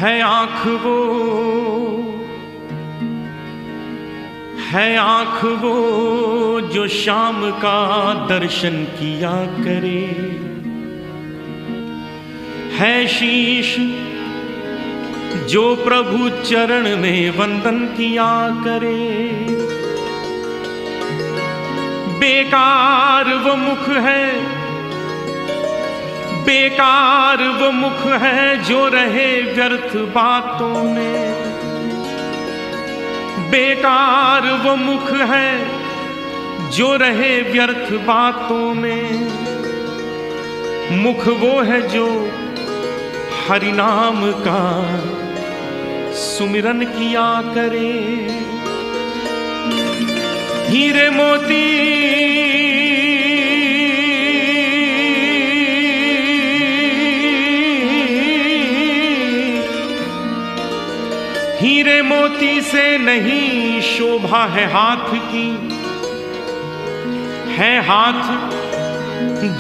है आँख वो जो शाम का दर्शन किया करे, है शीश जो प्रभु चरण में वंदन किया करे। बेकार वो मुख है, बेकार वो मुख है जो रहे व्यर्थ बातों में। बेकार वो मुख है जो रहे व्यर्थ बातों में। मुख वो है जो हरि नाम का सुमिरन किया करे। हीरे मोती हीरे मोती से नहीं शोभा है हाथ की, है हाथ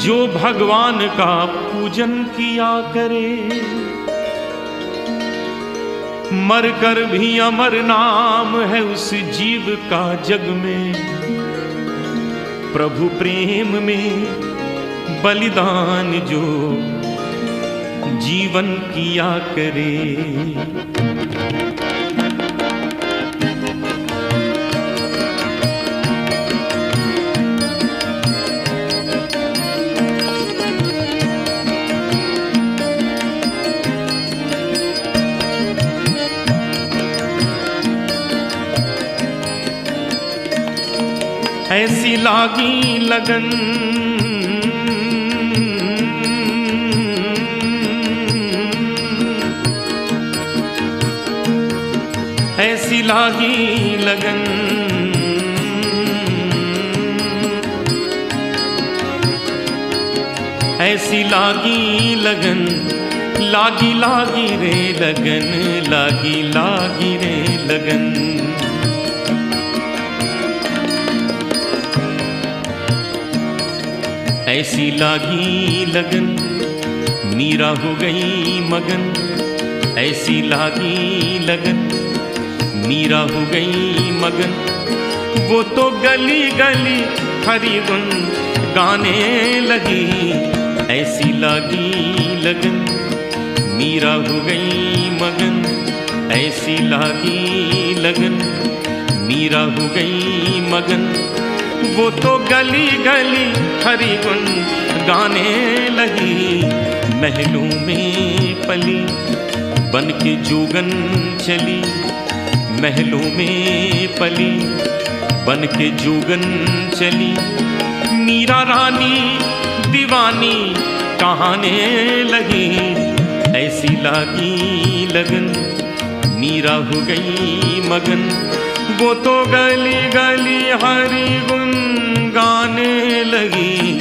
जो भगवान का पूजन किया करे। मरकर भी अमर नाम है उस जीव का जग में, प्रभु प्रेम में बलिदान जो जीवन किया करे। ऐसी लागी लगन ऐसी लागी लगन, ऐसी लागी लगन, लागी लागी रे लगन, लागी लागी रे लगन। ऐसी लागी लगन मीरा हो गई मगन। ऐसी लागी लगन मीरा हो गई मगन। वो तो गली गली हरि गुन गाने लगी। ऐसी लागी लगन मीरा हो गई मगन। ऐसी लागी लगन मीरा हो गई मगन। वो तो गली गली हरि गुन गाने लगी। महलों में पली बन के जोगन चली। महलों में पली बन के जोगन चली। मीरा रानी दीवानी कहाने लगी। ऐसी लागी लगन मीरा हो गई मगन। वो तो गली गली हरि गुन गाने लगी।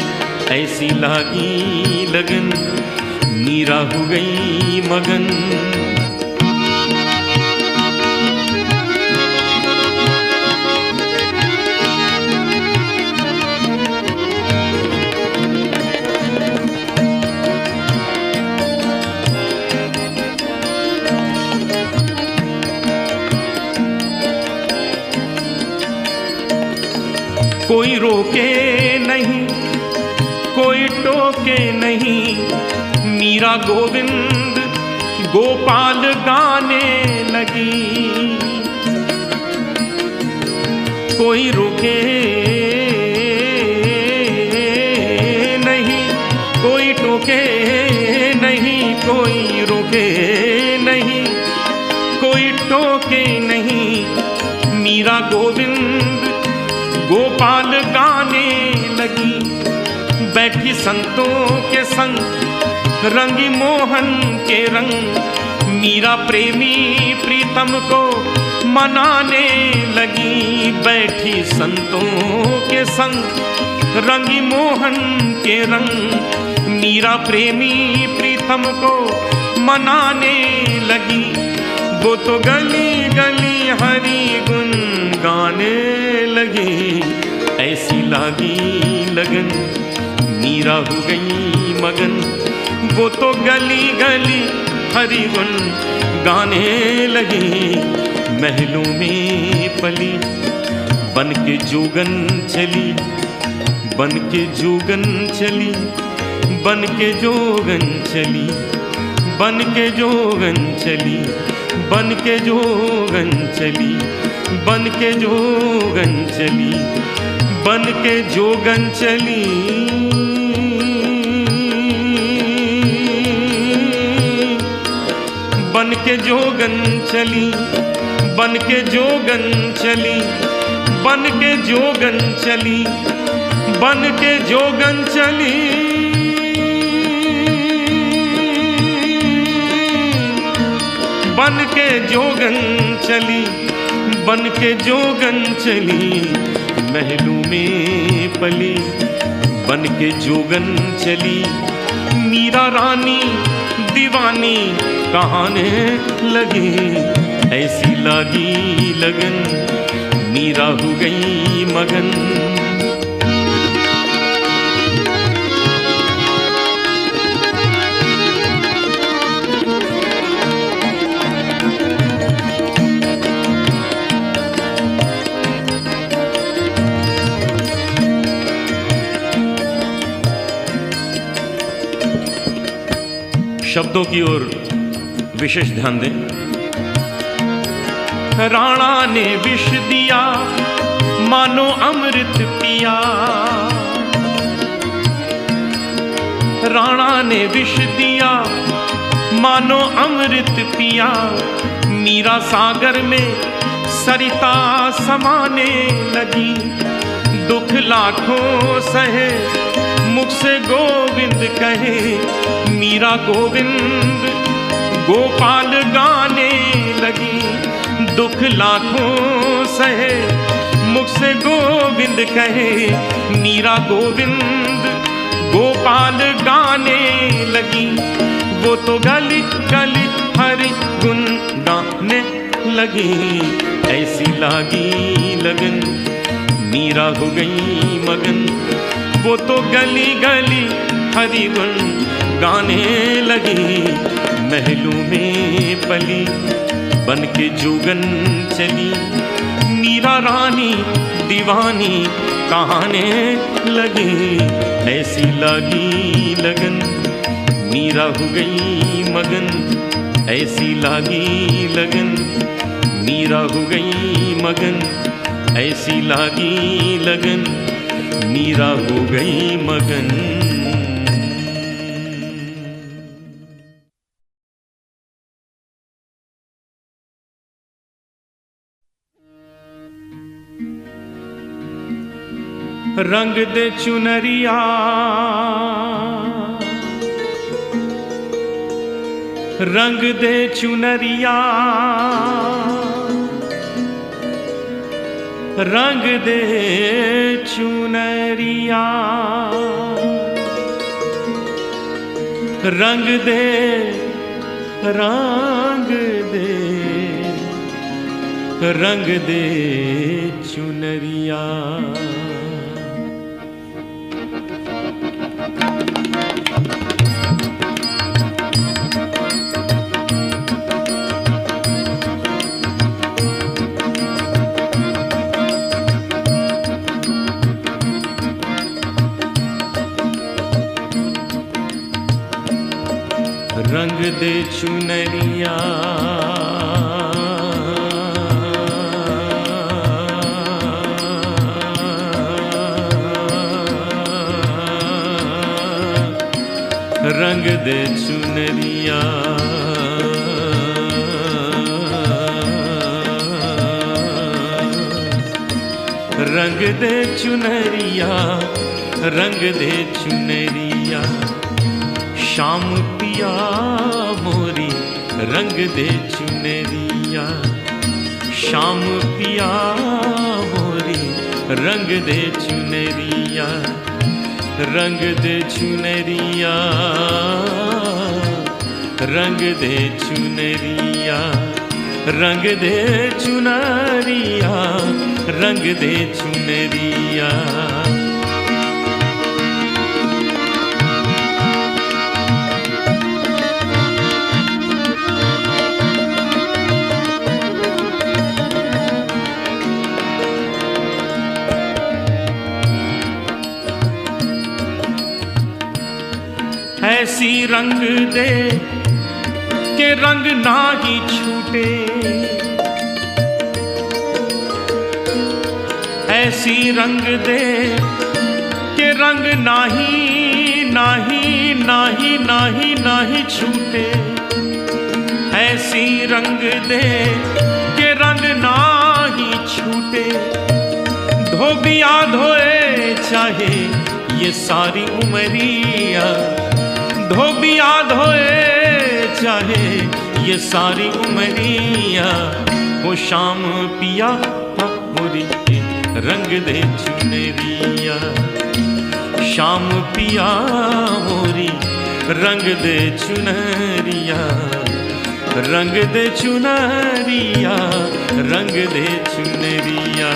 ऐसी लागी लगन मीरा हो गई मगन। कोई रोके नहीं, कोई टोके नहीं। मीरा गोविंद गोपाल गाने लगी। कोई रोके नहीं, कोई टोके नहीं, कोई रोके नहीं, कोई टोके नहीं। मीरा गोविंद गोपाल गाने लगी। बैठी संतों के संग रंगी मोहन के रंग। मीरा प्रेमी प्रीतम को मनाने लगी। बैठी संतों के संग रंगी मोहन के रंग। मीरा प्रेमी प्रीतम को मनाने लगी। वो तो गली गली हरि गुन गाने लगी। ऐसी लागी लगन मीरा हो गई मगन। वो तो गली गली हरि गुण गाने लगी। महलों में पली बन के जोगन चली, बन के जोगन चली, बन के जोगन चली, बन के जोगन चली, बन के जोगन चली, बन के जोगन चली, बन के जोगन चली। बन के जोगन चली, बन के जोगन चली, बन के जोगन चली, बन के जोगन चली। बन के जोगन चली, बन के जोगन चली। महलों में पली बन के जोगन चली। मीरा रानी दीवानी कहाने लगी, ऐसी लागी लगन मीरा हो गई मगन। शब्दों की ओर विशेष ध्यान दें। राणा ने विष दिया मानो अमृत पिया, राणा ने विष दिया मानो अमृत पिया। मीरा सागर में सरिता समाने लगी, दुख लाखों सहे मुख से गोविंद कहे। मीरा गोविंद गोपाल गाने लगी, दुख लाखों सहे मुख से गोविंद कहे। मीरा गोविंद गोपाल गाने लगी, वो तो गली गली हरि गुण गाने लगी। ऐसी लागी लगन मीरा हो गई मगन, वो तो गली गली हरि गुण गाने लगी। महलों में पली बन के जोगन चली, मीरा रानी दीवानी कहाने लगी। ऐसी लागी लगन मीरा हो गई मगन, ऐसी लागी लगन मीरा हो गई मगन, ऐसी लागी लगन मीरा हो गई मगन। रंग दे चुनरिया रंग दे चुनरिया, रंग दे चुनरिया, रंग दे रंग दे रंग दे चुनरिया। रंग दे चुनरिया, रंग दे चुनरिया, रंग दे चुनरिया, रंग दे चुनरिया। श्याम पिया मोरी रंग दे चुनरिया, श्याम पिया मोरी रंग दे चुनरिया, रंग दे चुनरिया, रंग दे चुनरिया, रंग दे चुनरिया, रंग दे चुनरिया। ऐसी रंग दे के रंग ना ही छूटे, ऐसी रंग दे के रंग नाही नाही नाही नाही नाही छूटे, ऐसी रंग दे के रंग नाही छूटे। धोबिया धोए चाहे ये सारी उमरिया, धोबिया धोए चाहे ये सारी उमरिया, वो शाम पिया मोरी रंग दे चुनरिया, शाम पिया मोरी रंग दे चुनरिया, रंग दे चुनरिया, रंग दे चुनरिया।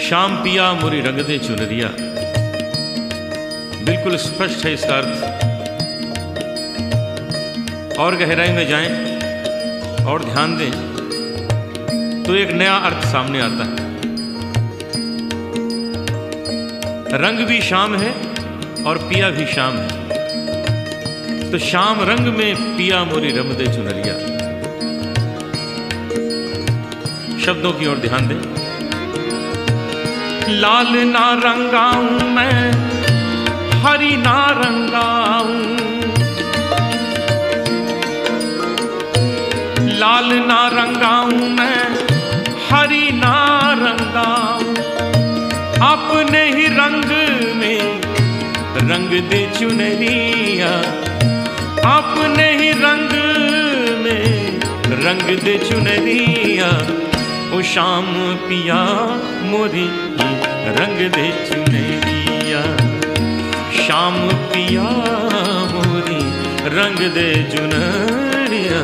शाम पिया मोरी रंग दे चुनरिया, बिल्कुल स्पष्ट है इसका अर्थ। और गहराई में जाएं और ध्यान दें तो एक नया अर्थ सामने आता है। रंग भी शाम है और पिया भी शाम है, तो शाम रंग में पिया मोरी रंग दे चुनरिया। शब्दों की ओर ध्यान दें। लाल ना रंगाऊं मैं, हरी ना रंगाऊं, लाल ना रंगाऊं मैं, हरी ना रंगाऊं, अपने ही रंग में रंग दे चुनरिया, अपने ही रंग में रंग दे चुनरिया, ओ शाम पिया मोरी रंग दे चुनरिया, शाम पिया मोरी रंग दे चुनरिया,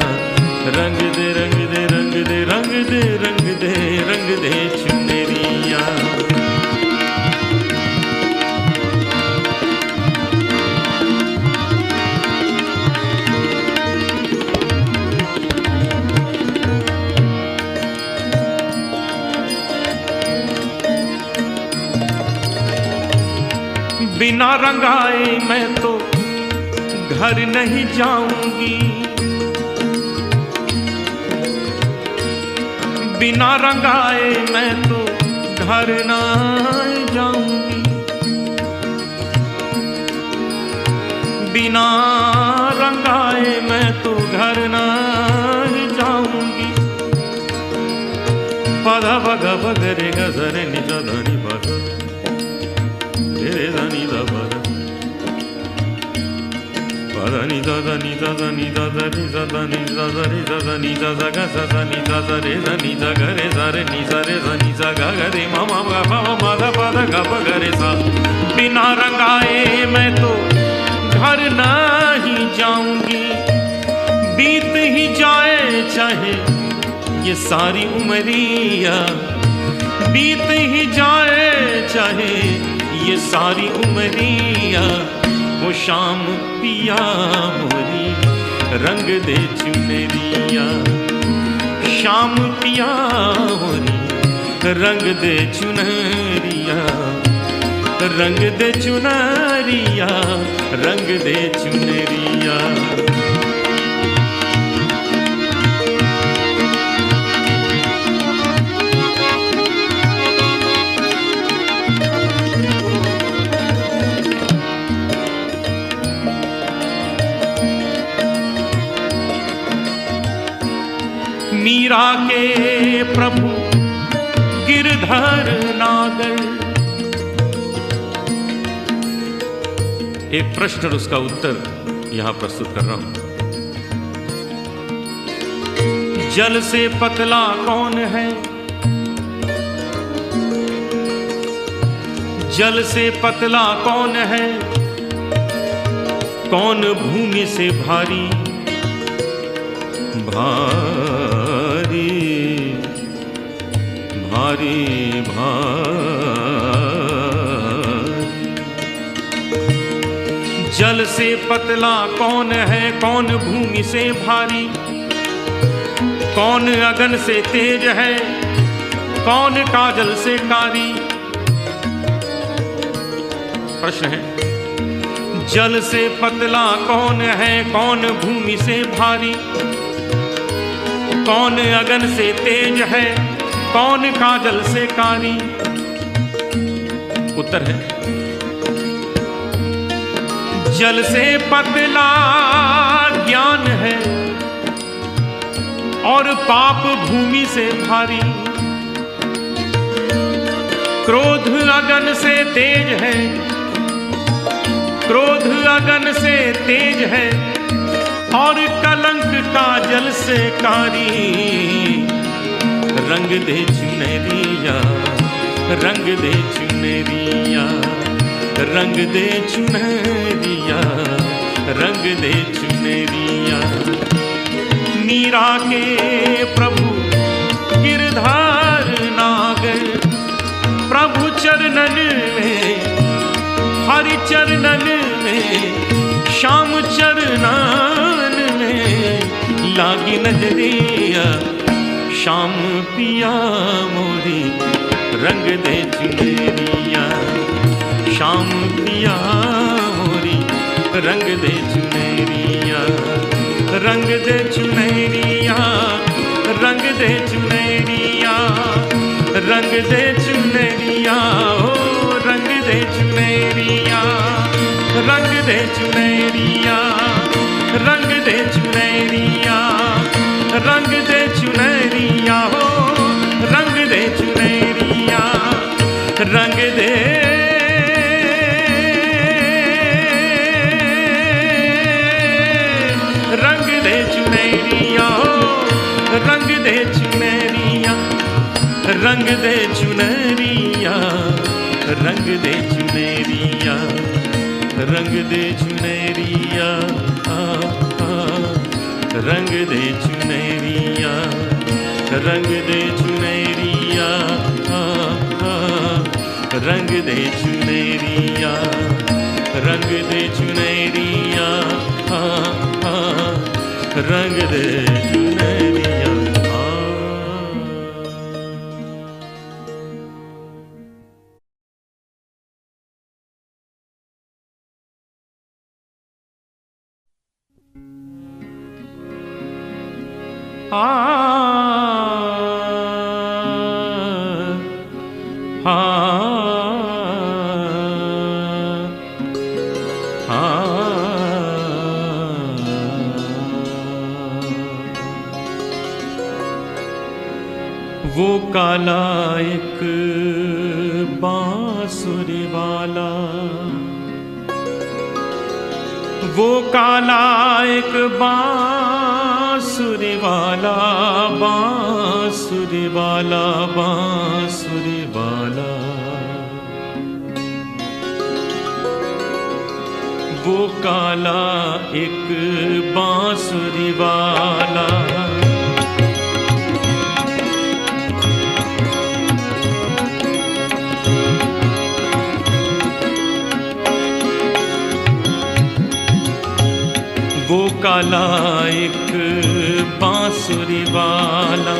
रंग दे रंग दे रंग दे रंग दे रंग दे रंग दे चुनरिया। बिना रंगाए मैं तो घर नहीं जाऊंगी, बिना रंगाए मैं तो घर नहीं जाऊंगी, बिना रंगाए मैं तो घर नहीं जाऊंगी। पधा भगा भगरे गजरे निजा धनी बगा रे धनी दा बगा पधा नि दा नी दा नी दा रे दा नी दा रे दा नी दा गा सा नी दा रे दा नी दा गा रे सा रे नी सा रे दा नी सा गा गा रे मा मा गा मा मा दा पा दा गा गा रे सा। बिना रंगाए मैं तो घर नहीं जाऊंगी, बीत ही जाए चाहे ये सारी उमरिया, बीत ही जाए चाहे ये सारी उमरिया, वो शाम पिया मोरी रंग दे चुनरिया, शाम पिया मोरी रंग दे चुनरिया, रंग दे चुनरिया, रंग दे चुनरिया। मीरा के प्रभु गिरधर नागर। एक प्रश्न और उसका उत्तर यहां प्रस्तुत कर रहा हूं। जल से पतला कौन है, जल से पतला कौन है, कौन भूमि से भारी भारी भारी भारी। जल से पतला कौन है, कौन भूमि से भारी, कौन अगन से तेज है, कौन काजल से कारी। प्रश्न है, जल से पतला कौन है, कौन भूमि से भारी, कौन अगन से तेज है, कौन काजल से कारी। उत्तर है, जल से पतला ज्ञान है और पाप भूमि से भारी, क्रोध अगन से तेज है, क्रोध अगन से तेज है और कलंक काजल से कारी। रंग दे चुनरिया, रंग दे चुनरिया, रंग दे चुनरिया, रंग दे चुनरिया। मीरा के प्रभु गिरधार नागर, प्रभु चरणन में, हरि चरणन में, श्याम चरणन में लागी नजरिया। श्याम पिया मोरी रंग दे चुनरिया, श्याम पिया मोरी रंग दे चुनरिया, रंग दे चुनरिया, रंग दे चुनरिया, रंग दे चुनरिया, ओ रंग दे चुनरिया, रंग दे चुनरिया, रंग दे चुनरिया, रंग दे चुनरिया, हो रंग दे चुनरिया, रंग दे चुनरिया, हो रंग दे चुनरिया, रंग दे चुनरिया, रंग दे चुनरिया, रंग दे चुनरिया, रंग दे चुनरिया, रंग दे चुनरिया, रंग दे चुनरिया, रंग दे चुनरिया, रंग दे चुनरिया। वो काला एक बांसुरी वाला, वो काला एक बांसुरी वाला, बांसुरी वाला, बांसुरी वाला। वो काला एक बांसुरी वाला, वो काला एक बांसुरी वाला,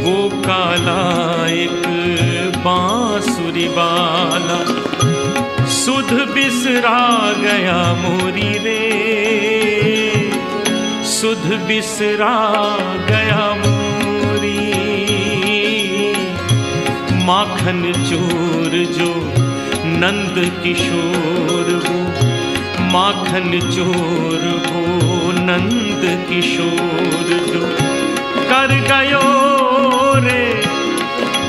वो काला एक बांसुरी वाला। सुध बिसरा गया मोरी रे, सुध बिसरा गया मोरी। माखन चोर जो नंद किशोर वो, माखन चोर वो नंद किशोर जो कर गयो रे,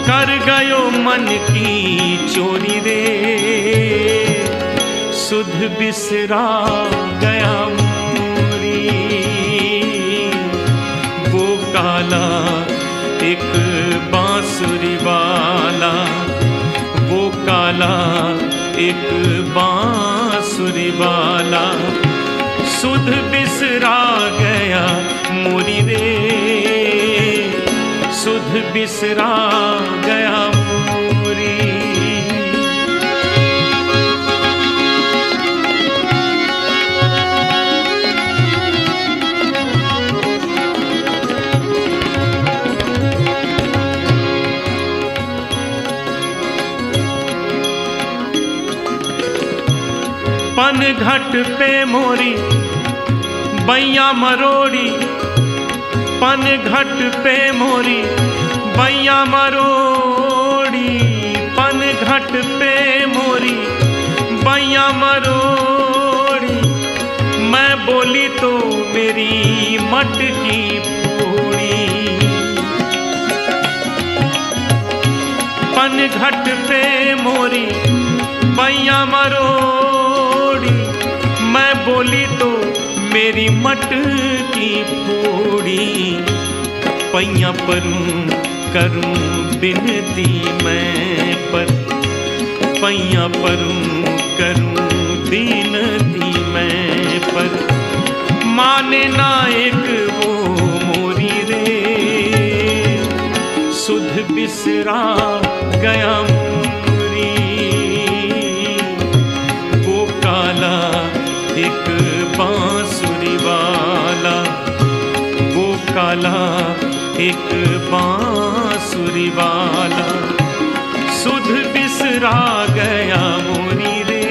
कर गयो मन की चोरी रे। सुध बिसरा गया मोरी, वो काला एक बांसुरी वाला, वो काला एक बांसुरी वाला। सुध बिसरा गया मोरी रे, सुध बिसरा गया मोरी। पन घट पे मोरी बैया मरोड़ी, पन घट पे मोरी बैया मरोड़ी, पन घट पे मोरी बैया मरोड़ी। मैं बोली तो मेरी मटकी फोड़ी, पन घट पे मोरी बैया मरोड़ी। मैं बोली तो मेरी मटकी फोड़ी। पैया परूं करूं बिनती मैं पर, पैया परूं करूं बिनती मैं पर। माने ना एक वो मोरी रे, सुध बिसरा गया मोरी। वो काला एक बांसुरी वाला, वो काला एक बांसुरी वाला। सुध बिसरा गया मोरी रे,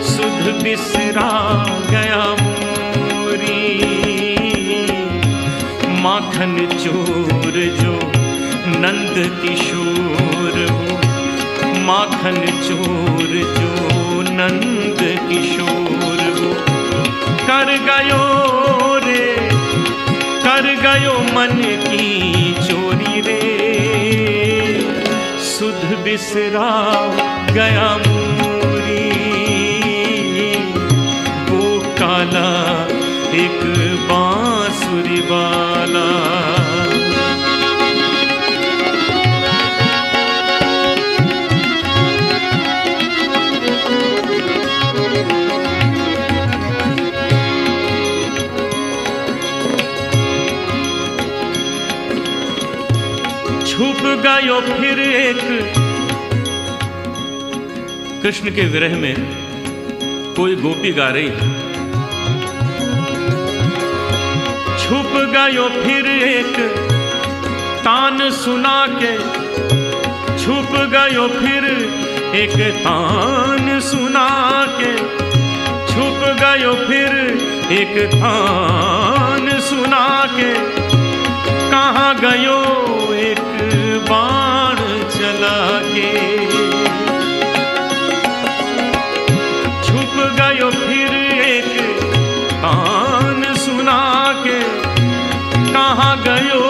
सुध बिसरा गया मोरी। माखन चोर जो नंद किशोर हो, माखन चोर जो नंद किशोर हो। कर गयो रे, कर गयो मन की चोरी रे। सुध बिसरा गया मोरी, वो काला एक बांसुरी वाला। छुप गयो फिर एक, कृष्ण के विरह में कोई गोपी गा रही है। छुप गयो फिर एक तान सुना के, छुप गयो फिर एक तान सुना के। छुप गयो फिर एक तान सुना के। कहाँ गयो एक बाण चला के। छुप गयो फिर एक तान सुना के। कहाँ गयो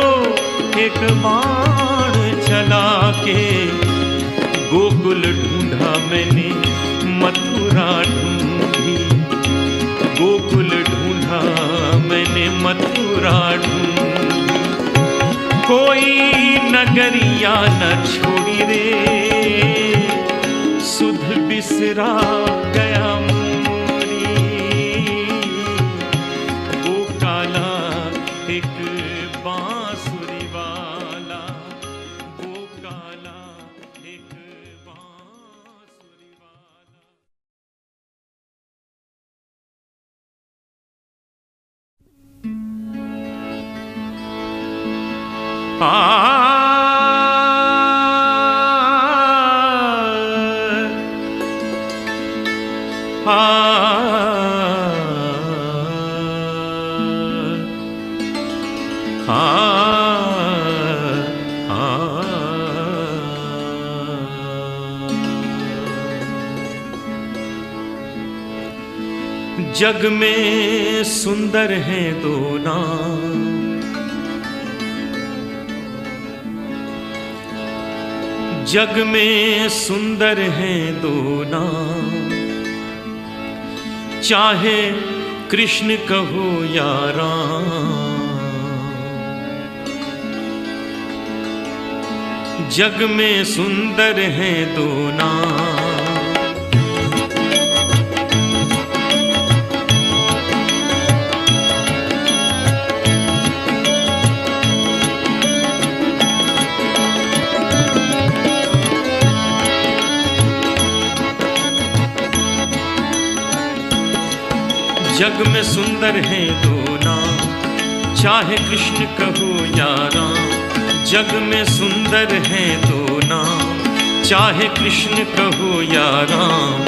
एक बाण चला के। गोकुल ढूंढा मैंने मथुरा ढूंढी, गोकुल ढूंढा मैंने मथुरा ढूंढी। कोई नगरिया न छोड़ी रे, सुध बिसरा गया मोरी। वो काला एक बांसुरी वाला, वो काला एक बांसुरी वाला। आ जग में सुंदर हैं दो नाम, जग में सुंदर हैं दो नाम। चाहे कृष्ण कहो या राम, जग में सुंदर हैं दो नाम। जग में सुंदर हैं दो नाम, चाहे कृष्ण कहो या राम। जग में सुंदर हैं दो नाम, चाहे कृष्ण कहो या राम।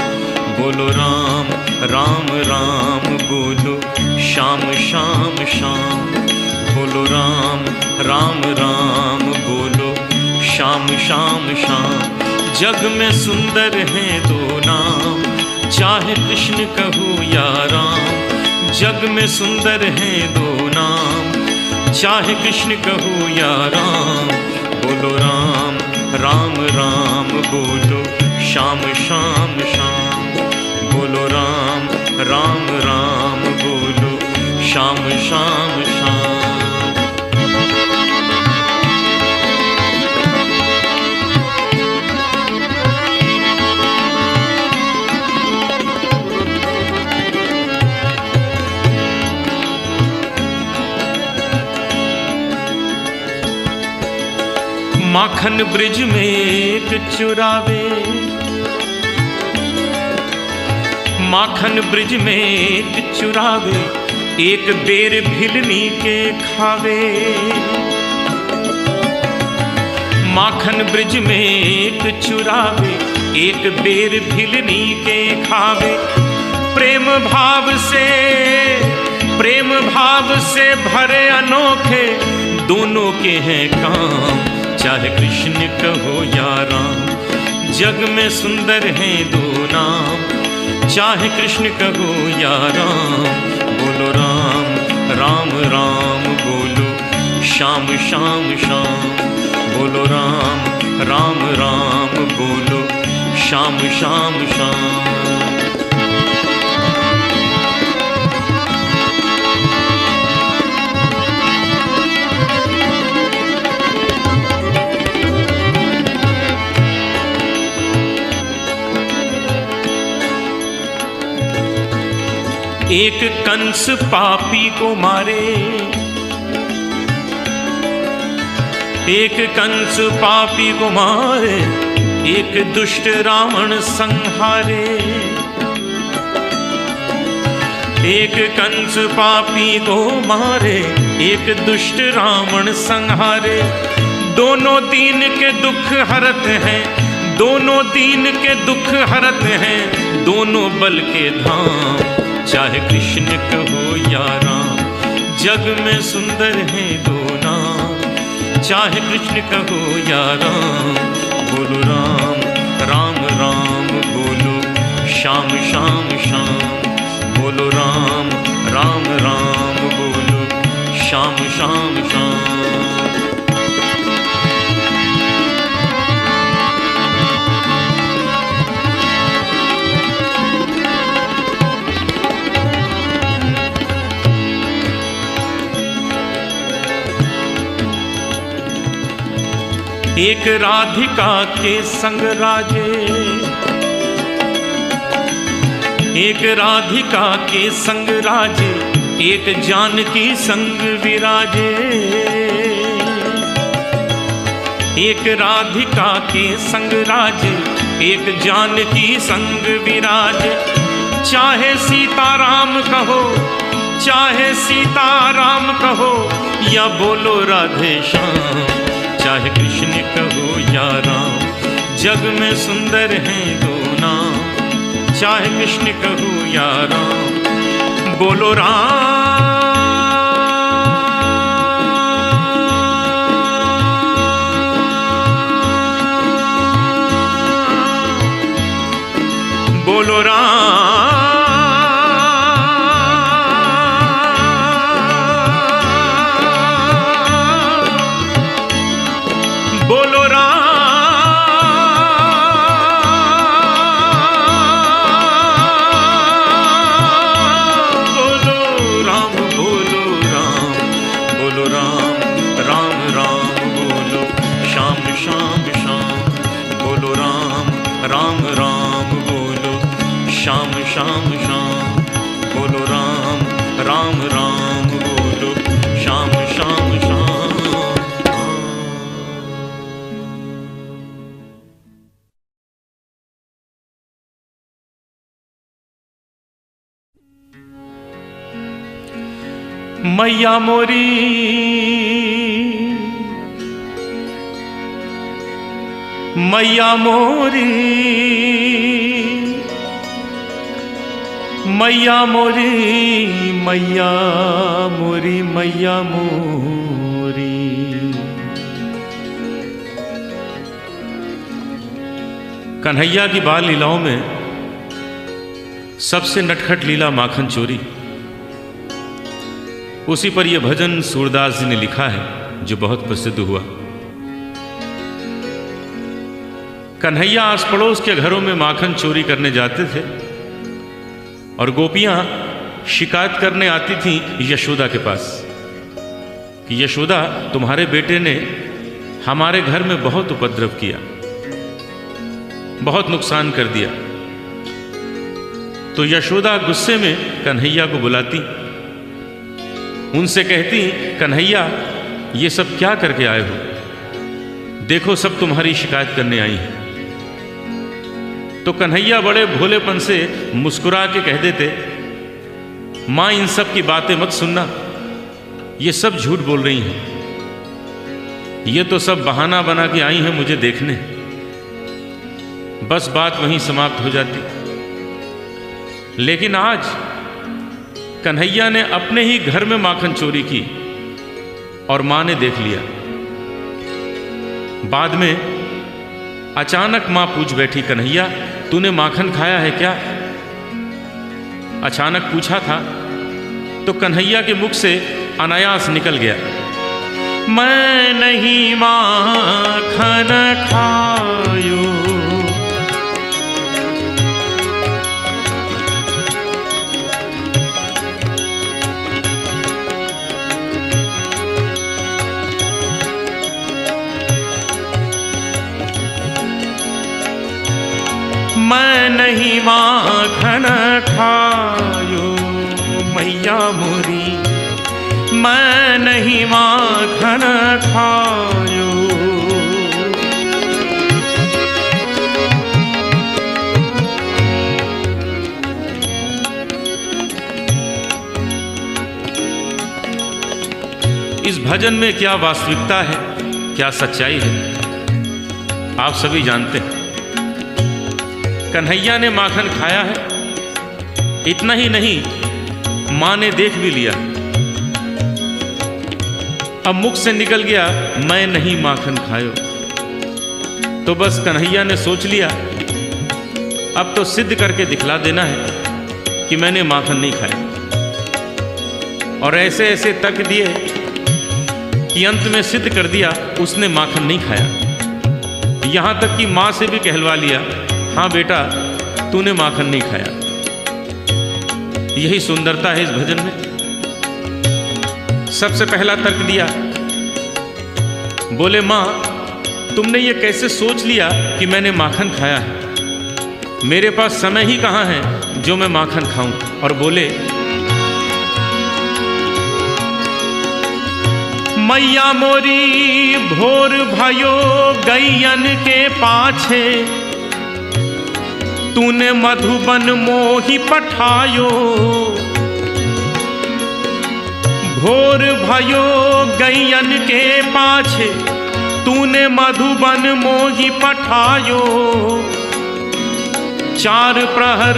बोलो राम राम राम बोलो श्याम श्याम श्याम। बोलो राम राम राम बोलो श्याम श्याम श्याम। जग में सुंदर हैं दो नाम, चाहे कृष्ण कहूँ या राम। जग में सुंदर हैं दो नाम, चाहे कृष्ण कहूँ या राम। बोलो राम राम राम बोलो श्याम श्याम श्याम। बोलो राम राम राम बोलो श्याम श्याम श्याम। माखन ब्रिज में एक चुरावे, माखन ब्रिज में एक चुरावे, एक बेर भिलनी के खावे। माखन ब्रिज में एक चुरावे, एक बेर भिलनी के खावे। प्रेम भाव से भरे अनोखे दोनों के हैं काम, चाहे कृष्ण कहो या राम। जग में सुंदर हैं दो नाम, चाहे कृष्ण कहो या राम। बोलो राम राम राम बोलो श्याम श्याम श्याम। बोलो राम राम राम बोलो श्याम श्याम श्याम। एक कंस पापी को मारे, एक कंस पापी को मारे, एक दुष्ट रावण संहारे। एक कंस पापी को मारे, एक दुष्ट रावण संहारे। दोनों दीन के दुख हरत हैं, दोनों दीन के दुख हरत हैं, दोनों बल के धाम, चाहे कृष्ण कहो या राम। जग में सुंदर हैं दो नाम, चाहे कृष्ण कहो या राम। बोलो राम राम राम बोलो श्याम श्याम श्याम। बोलो राम राम राम बोलो श्याम श्याम श्याम। एक राधिका के संग राजे, एक राधिका के संग राजे, एक जानकी संग विराजे। एक राधिका के संग राजे, एक जानकी संग विराजे। चाहे सीताराम कहो, चाहे सीताराम कहो, या बोलो राधे श्याम, चाहे कृष्ण कहो या राम। जग में सुंदर हैं दो नाम, चाहे कृष्ण कहो या राम। बोलो राम बोलो राम बोलो राम बोलो राम बोलो राम बोलो राम राम राम बोलो श्याम श्याम श्याम। बोलो राम राम राम बोलो श्याम श्याम श्याम। बोलो राम राम राम बोलो श्याम श्याम श्याम। मैया मोरी मैया मोरी मैया मोरी मैया मोरी मैया मोरी। कन्हैया की बाल लीलाओं में सबसे नटखट लीला माखन चोरी। उसी पर यह भजन सूरदास जी ने लिखा है जो बहुत प्रसिद्ध हुआ। कन्हैया आस पड़ोस के घरों में माखन चोरी करने जाते थे और गोपियां शिकायत करने आती थीं यशोदा के पास कि यशोदा, तुम्हारे बेटे ने हमारे घर में बहुत उपद्रव किया, बहुत नुकसान कर दिया। तो यशोदा गुस्से में कन्हैया को बुलाती, उनसे कहती, कन्हैया ये सब क्या करके आए हो? देखो सब तुम्हारी शिकायत करने आई हैं। तो कन्हैया बड़े भोलेपन से मुस्कुरा के कह देते, माँ इन सब की बातें मत सुनना, ये सब झूठ बोल रही हैं, ये तो सब बहाना बना के आई हैं मुझे देखने। बस बात वहीं समाप्त हो जाती। लेकिन आज कन्हैया ने अपने ही घर में माखन चोरी की और मां ने देख लिया। बाद में अचानक मां पूछ बैठी, कन्हैया तूने माखन खाया है क्या? अचानक पूछा था तो कन्हैया के मुख से अनायास निकल गया, मैं नहीं माखन खायो। मैं नहीं माखन खायो मैया मोरी, मैं नहीं माखन खायो। इस भजन में क्या वास्तविकता है, क्या सच्चाई है, आप सभी जानते हैं। कन्हैया ने माखन खाया है, इतना ही नहीं मां ने देख भी लिया। अब मुख से निकल गया, मैं नहीं माखन खायो। तो बस कन्हैया ने सोच लिया, अब तो सिद्ध करके दिखला देना है कि मैंने माखन नहीं खाया। और ऐसे ऐसे तक दिए कि अंत में सिद्ध कर दिया उसने माखन नहीं खाया। यहां तक कि मां से भी कहलवा लिया, हाँ बेटा तूने माखन नहीं खाया। यही सुंदरता है इस भजन में। सबसे पहला तर्क दिया, बोले मां तुमने ये कैसे सोच लिया कि मैंने माखन खाया है? मेरे पास समय ही कहाँ है जो मैं माखन खाऊं। और बोले, मैया मोरी भोर भयो गैयन के पाछे, तूने मधुबन मोही पठायो। भोर भयो गैयन के पाछे, तूने मधुबन मोही पठायो। चार प्रहर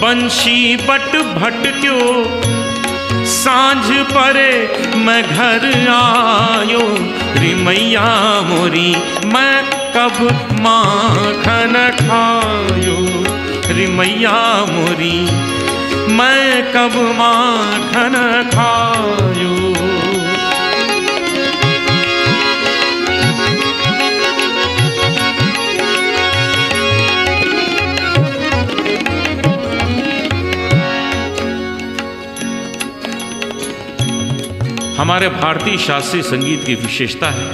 बंशी बट भटक्यो, सांझ परे मैं घर आयो। रे मैया मोरी मैं कब माखन खायो, रे मैया मोरी मैं कब माखन खायो। हमारे भारतीय शास्त्रीय संगीत की विशेषता है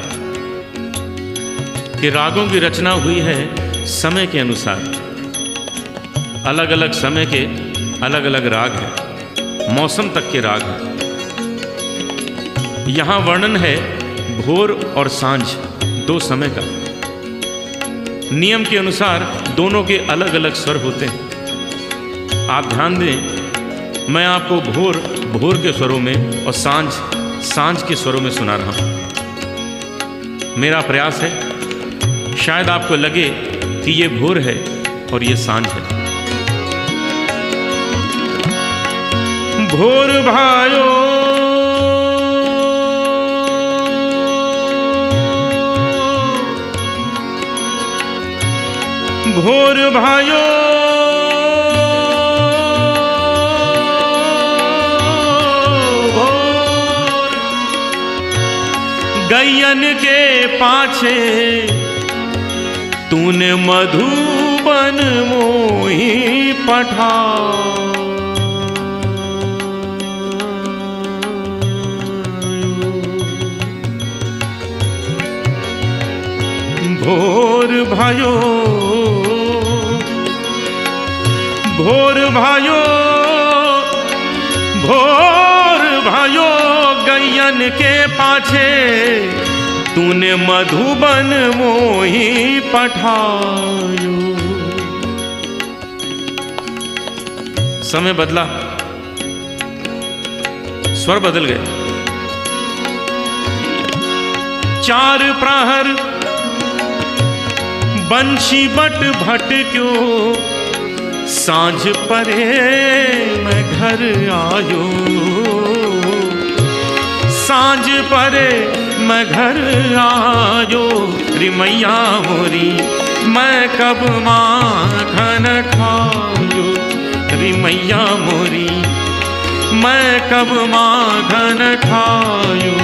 कि रागों की रचना हुई है समय के अनुसार। अलग अलग समय के अलग अलग राग हैं, मौसम तक के राग हैं। यहाँ वर्णन है भोर और सांझ दो समय का। नियम के अनुसार दोनों के अलग अलग स्वर होते हैं। आप ध्यान दें, मैं आपको भोर भोर के स्वरों में और सांझ सांझ के स्वरों में सुना रहा हूँ। मेरा प्रयास है शायद आपको लगे कि ये भोर है और ये सांझ है। भोर भायो भोर भायो भोर गैयन के पाछे तूने मधुबन मोही पठा भोर भायो भोर भायो भोर भायो गैयन के पाछे तूने मधुबन मोही पठायो। समय बदला, स्वर बदल गए। चार प्रहर बंशी बट भट क्यों सांझ परे मैं घर आयो। सांझ परे मैं घर आयो रे मैया मोरी मैं कब माखन खायो। रे मैया मोरी मैं कब माखन खायो।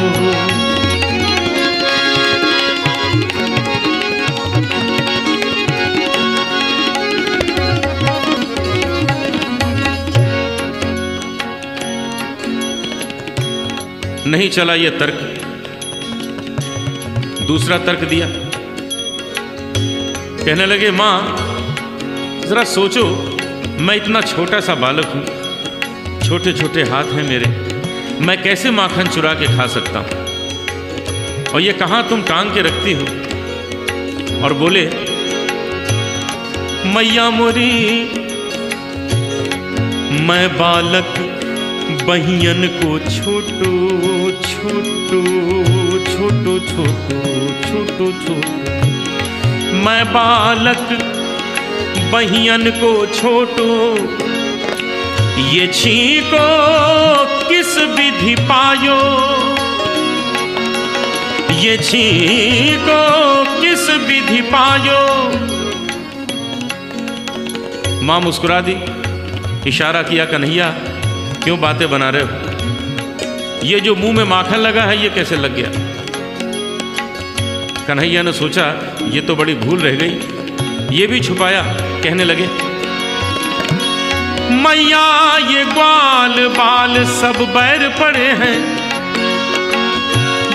नहीं चला ये तर्क, दूसरा तर्क दिया। कहने लगे माँ जरा सोचो, मैं इतना छोटा सा बालक हूँ, छोटे छोटे हाथ हैं मेरे, मैं कैसे माखन चुरा के खा सकता हूँ। और ये कहाँ तुम टांग के रखती हो। और बोले मैया मोरी मैं बालक बहियन को छोटो छोटो छोटो छोटो छोटो छोटो मैं बालक बहियन को छोटो ये छीको किस विधि पायो। ये छीको किस विधि पायो। माँ मुस्कुरा दी, इशारा किया कन्हैया क्यों बातें बना रहे हो, ये जो मुंह में माखन लगा है ये कैसे लग गया। कन्हैया ने सोचा ये तो बड़ी भूल रह गई, ये भी छुपाया। कहने लगे मैया ये ग्वाल बाल सब बैर पड़े हैं।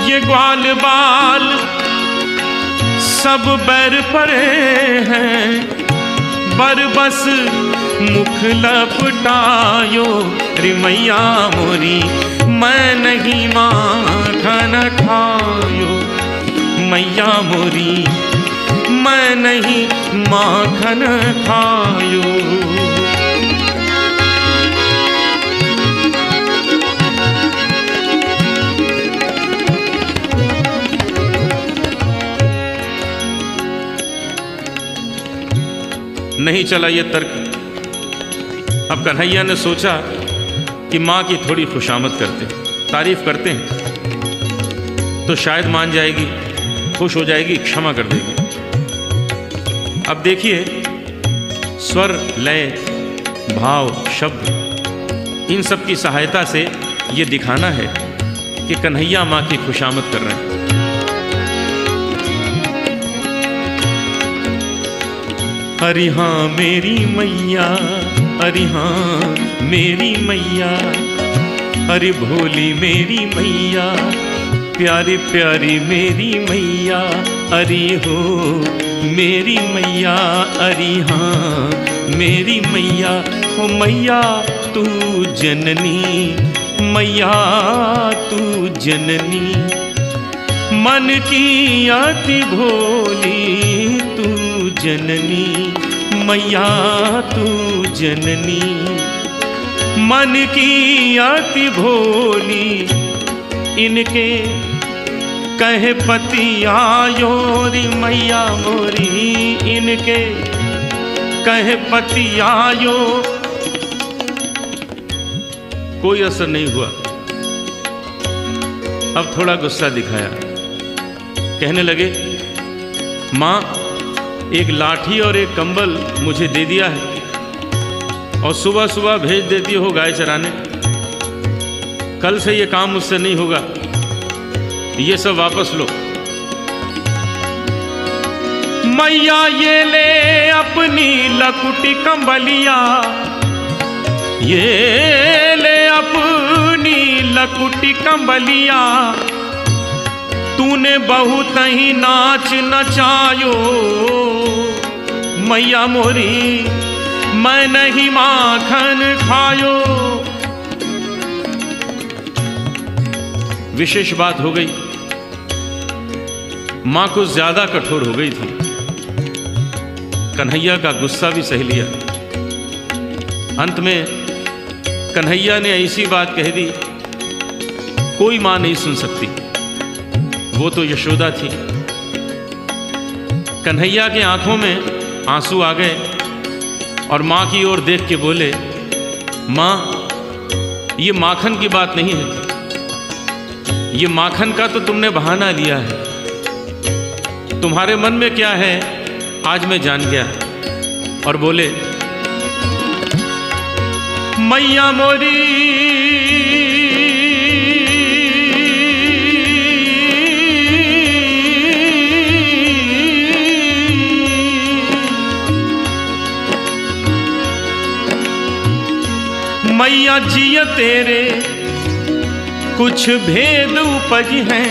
ये ग्वाल बाल सब बैर पड़े हैं। बरबस मुख लपटायो रे मैया मोरी मैं नहीं माखन खायो। मैया मोरी मैं नहीं माखन खायो। नहीं चला ये तर्क। अब कन्हैया ने सोचा कि माँ की थोड़ी खुशामद करते, तारीफ करते हैं तो शायद मान जाएगी, खुश हो जाएगी, क्षमा कर देगी। अब देखिए स्वर, लय, भाव, शब्द, इन सब की सहायता से ये दिखाना है कि कन्हैया माँ की खुशामद कर रहे हैं। अरे हाँ मेरी मैया, अरे हाँ मेरी मैया, अरे भोली मेरी मैया, प्यारी प्यारी मेरी मैया, अरे हो मेरी मैया, अरे हाँ मेरी मैया। हो मैया तू जननी, मैया तू जननी, मन की अति भोली तू जननी, मैया तू जननी, मन की अति भोली। इनके कहे पति आयो रे मैया मोरी, इनके कहे पति आयो। कोई असर नहीं हुआ। अब थोड़ा गुस्सा दिखाया, कहने लगे माँ एक लाठी और एक कंबल मुझे दे दिया है और सुबह सुबह भेज देती हो गाय चराने, कल से ये काम मुझसे नहीं होगा, ये सब वापस लो। मैया ये ले अपनी लकुटी कंबलिया, ये ले अपनी लकुटी कंबलिया, तूने बहुत ही नाच नचायो मैया मोरी, मैं नहीं माखन खायो। विशेष बात हो गई, मां कुछ ज्यादा कठोर हो गई थी। कन्हैया का गुस्सा भी सह लिया। अंत में कन्हैया ने ऐसी बात कह दी, कोई मां नहीं सुन सकती, वो तो यशोदा थी। कन्हैया के आंखों में आंसू आ गए और मां की ओर देख के बोले, मां ये माखन की बात नहीं है, ये माखन का तो तुमने बहाना लिया है, तुम्हारे मन में क्या है आज मैं जान गया। और बोले मैया मोरी मैया जिया तेरे कुछ भेद उपज हैं,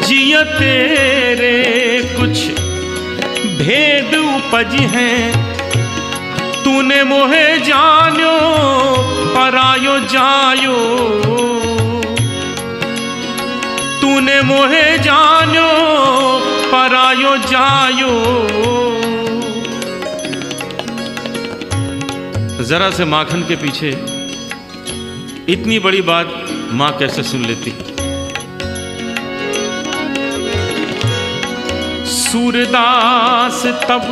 जिया तेरे कुछ भेद उपज हैं, तूने मोहे जानो परायो जायो, तूने मोहे जानो परायो जायो। जरा से माखन के पीछे इतनी बड़ी बात मां कैसे सुन लेती। सूरदास तब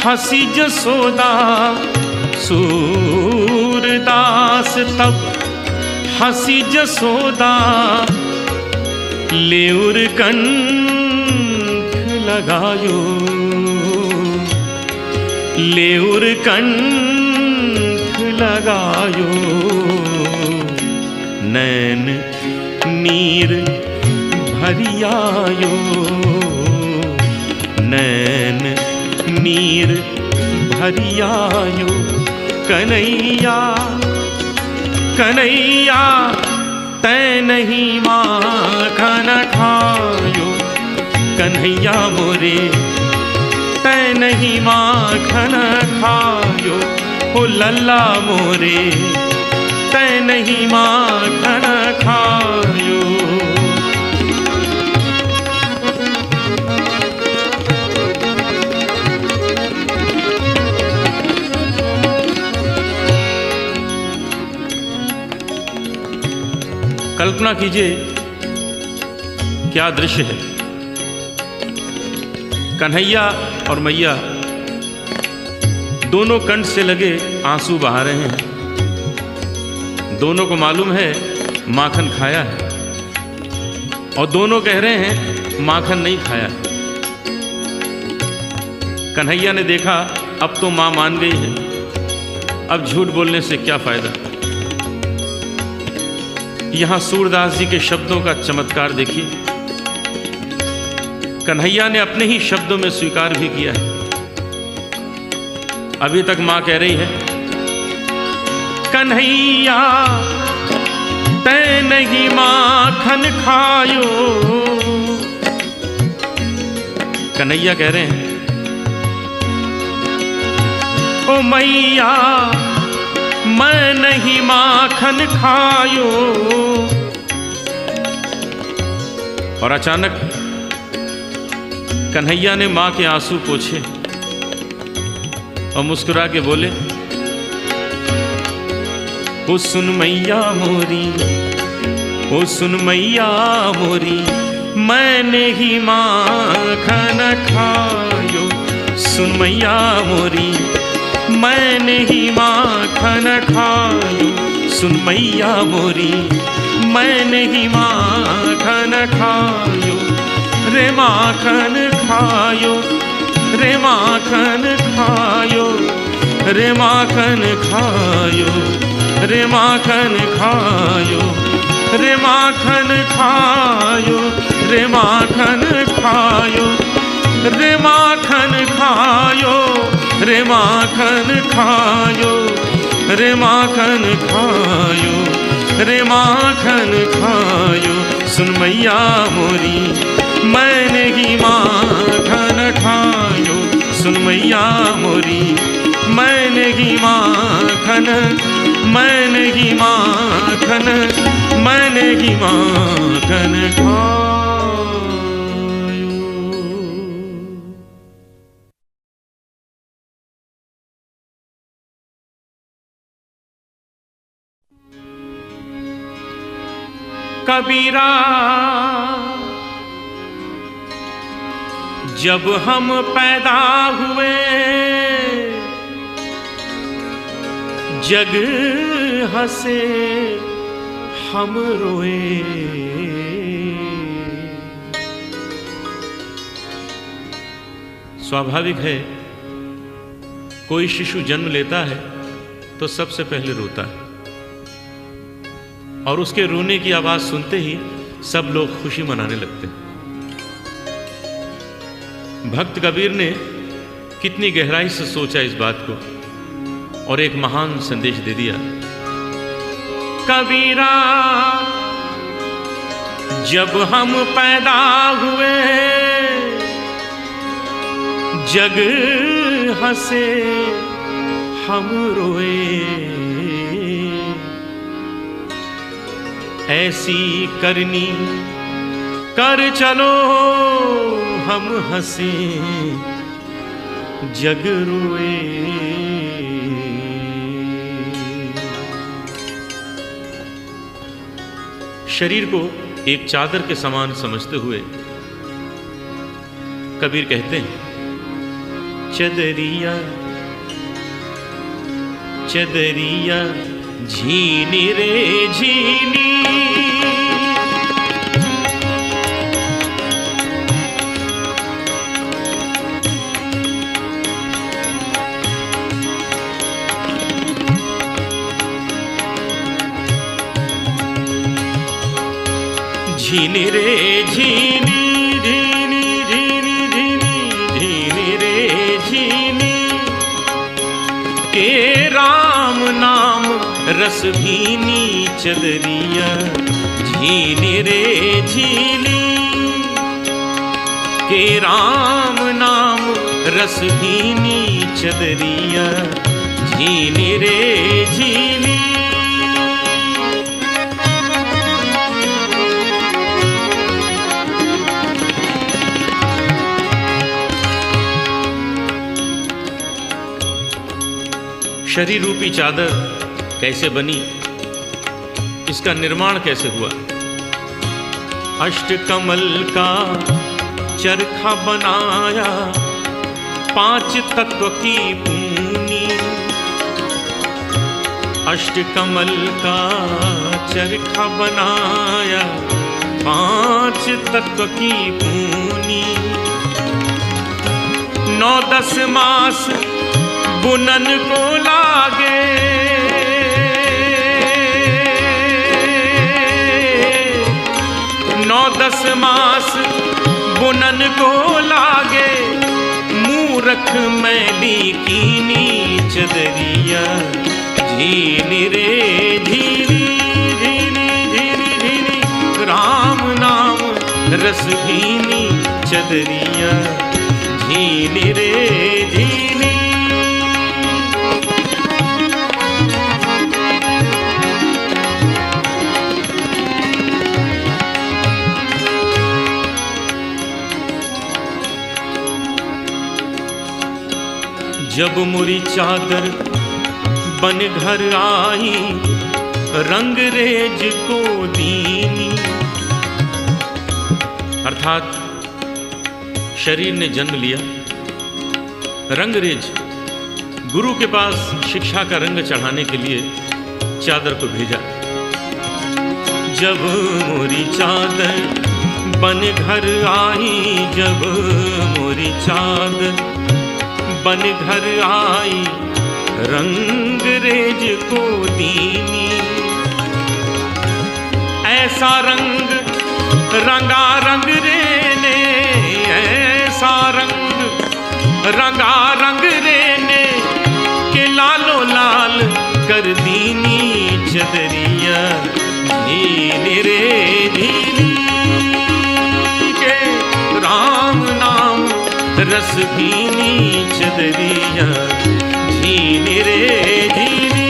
हंसी जसोदा, सूरदास तब हंसी जसोदा, लेउर कंठ लगायो, लेउर कंठ लगायो, नैन नीर भरियायो, नैन नीर भरियायो। कन्हैया कन्हैया तै नहीं माखन खायो, कन्हैया मोरे तै नहीं माखन खायो, ओ लल्ला मोरे तै नहीं माखन खायो। कल्पना कीजिए क्या दृश्य है। कन्हैया और मैया दोनों कंठ से लगे आंसू बहा रहे हैं। दोनों को मालूम है माखन खाया है और दोनों कह रहे हैं माखन नहीं खाया। कन्हैया ने देखा अब तो मां मान गई है, अब झूठ बोलने से क्या फायदा। यहां सूरदास जी के शब्दों का चमत्कार देखिए। कन्हैया ने अपने ही शब्दों में स्वीकार भी किया है। अभी तक मां कह रही है कन्हैया तै नहीं माखन खायो, कन्हैया कह रहे हैं ओ मैया मैं नहीं माखन खायो। और अचानक कन्हैया ने मां के आंसू पोंछे और मुस्कुरा के बोले ओ सुन मैया मोरी, ओ सुन मैया मोरी मैंने ही माखन खायो, सुन मैया मोरी मैंने ही माखन खायो। सुन मैया मोरी, मैं नहीं माखन खायो रे माखन खायो रे माखन खायो रे माखन खायो रे माखन खायो रे माखन खायो रे माखन खायो रे माखन खायो रे माखन खायो रे माखन खायो रे माखन खायो। सुन मैया मोरी, मैं नहीं माखन खायो, सुन मैया मोरी, मैं नहीं माखन, मैं नहीं माखन, मैं नहीं माखन खायो। कबीरा जब हम पैदा हुए जग हंसे हम रोए, स्वाभाविक है कोई शिशु जन्म लेता है तो सबसे पहले रोता है और उसके रोने की आवाज सुनते ही सब लोग खुशी मनाने लगते हैं। भक्त कबीर ने कितनी गहराई से सोचा इस बात को और एक महान संदेश दे दिया। कबीरा जब हम पैदा हुए जग हंसे हम रोए, ऐसी करनी कर चलो हम हंसे जग रोए। शरीर को एक चादर के समान समझते हुए कबीर कहते हैं, चदरिया चदरिया झीनी रे झीनी, झीनी रे झीनी झीनी झीनी झीनी झीनी रे झीनी, के राम नाम रस भीनी चदरिया झीनी रे झीनी, के राम नाम रस भीनी चदरिया झीनी रे झीनी। शरीर रूपी चादर कैसे बनी, इसका निर्माण कैसे हुआ? अष्टकमल का चरखा बनाया 5 तत्व की पूनी, अष्टकमल का चरखा बनाया 5 तत्व की पूनी, 9-10 मास बुनन को लागे, 9-10 मास बुनन को लागे, मूरख मैली कीनी चदरिया झीनी रे झीनी झीनी झीनी झीनी, राम नाम रस भीनी चदरिया झीनी रे झीनी। जब मुरी चादर बन घर आई रंग रेज को दीनी, अर्थात शरीर ने जन्म लिया, रंगरेज गुरु के पास शिक्षा का रंग चढ़ाने के लिए चादर को भेजा। जब मोरी चादर बन घर आई, जब मोरी चादर बन घर आई, रंग रेज को दीनी। ऐसा रंग रंगा रंग रे ने, ऐसा रंग रंगा रंग रे ने, के लालो लाल कर दीनी चदरिया झीनी रे झीनी। के राम नाम रस भीनी चदरिया झीनी रे झीनी।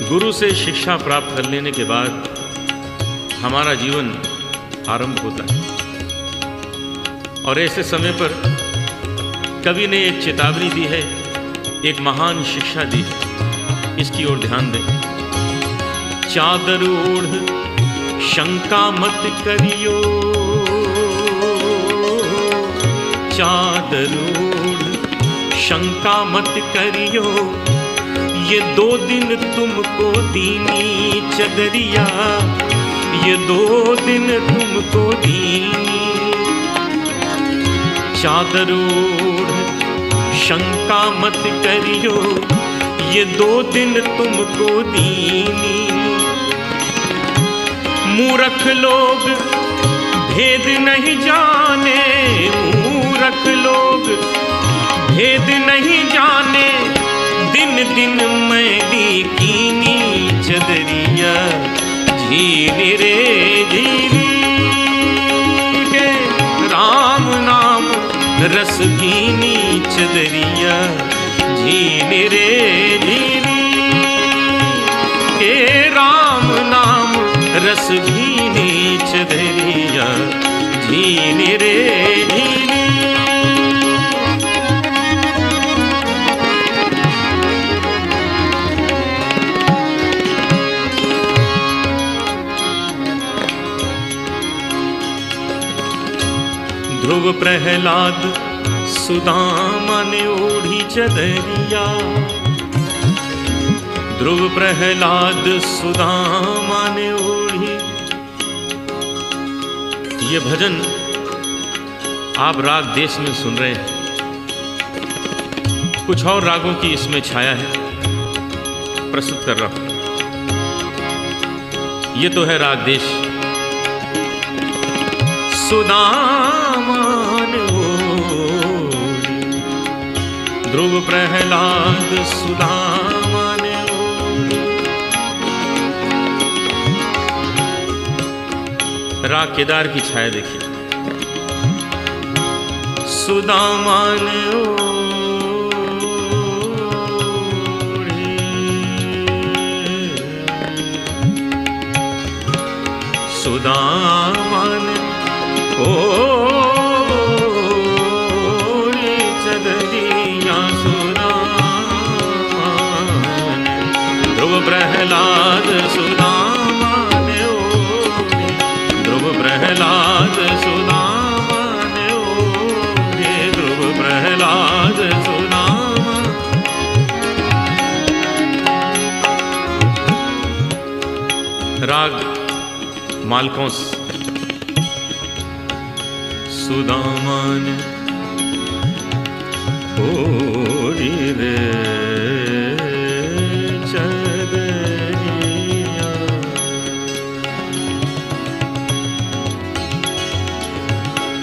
गुरु से शिक्षा प्राप्त कर लेने के बाद हमारा जीवन आरंभ होता है, और ऐसे समय पर कवि ने एक चेतावनी दी है, एक महान शिक्षा दी है, इसकी ओर ध्यान दें। चादर ओढ़ शंका मत करियो, चादर ओढ़ शंका मत करियो, ये 2 दिन तुमको दीनी चदरिया, ये 2 दिन तुमको दीनी। चादर ओढ़ शंका मत करियो, ये 2 दिन तुमको दीनी। मूर्ख लोग भेद नहीं जाने, मूर्ख लोग भेद नहीं जाने, दिन दिन मैली कीनी चदरिया झीनी रे झीनी। के राम नाम रस भीनी चदरिया झीनी रे झीनी। के राम नाम रस भीनी चदरिया झीनी रे झीनी। ध्रुव प्रहलाद सुदामा ने ओढ़ी चदरिया, ध्रुव प्रहलाद सुदामा ने ओढ़ी। ये भजन आप राग देश में सुन रहे हैं, कुछ और रागों की इसमें छाया है, प्रस्तुत कर रहा हूं। ये तो है राग देश। सुदामा ने ओढ़ी, ध्रुव प्रहलाद सुदामा ने ओढ़ी। राग केदार की छाया देखिए। सुदामा ने ओढ़ी, सुदामा ने ओढ़ी चदरिया सुदामा ने। ध्रुव प्रहलाद सुदामा ने ओढ़ी, ध्रुव प्रहलाद सुदामा ने ओढ़ी, ध्रुव प्रहलाद सुदामा। राग मालकों सुदामा ने ओढ़ी रे चदरिया,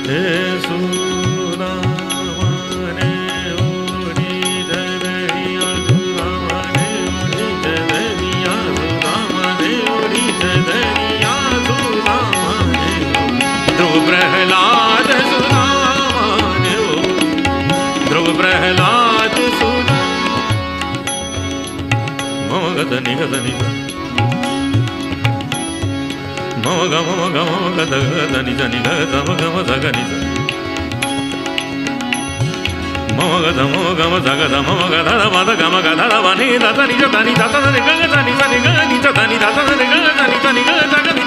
हे सुदामा ने ओढ़ी चदरिया, सुदामा ने ओढ़ी चदरिया, सुदामा ने ओढ़ी चदरिया, सुदामा ने। ध्रुव प्रहलाद सुदामा ने ओढ़ी, ध्रुव प्रहलाद सुदामा। मम गदनि गदनि मम गम गम गद गदनि जनि गम गम जगनि मम गद मम गम जगद मम गद मद गम गद वनि दनि जनि दनि दनि गनि जनि गनि जनि दनि दनि गनि जनि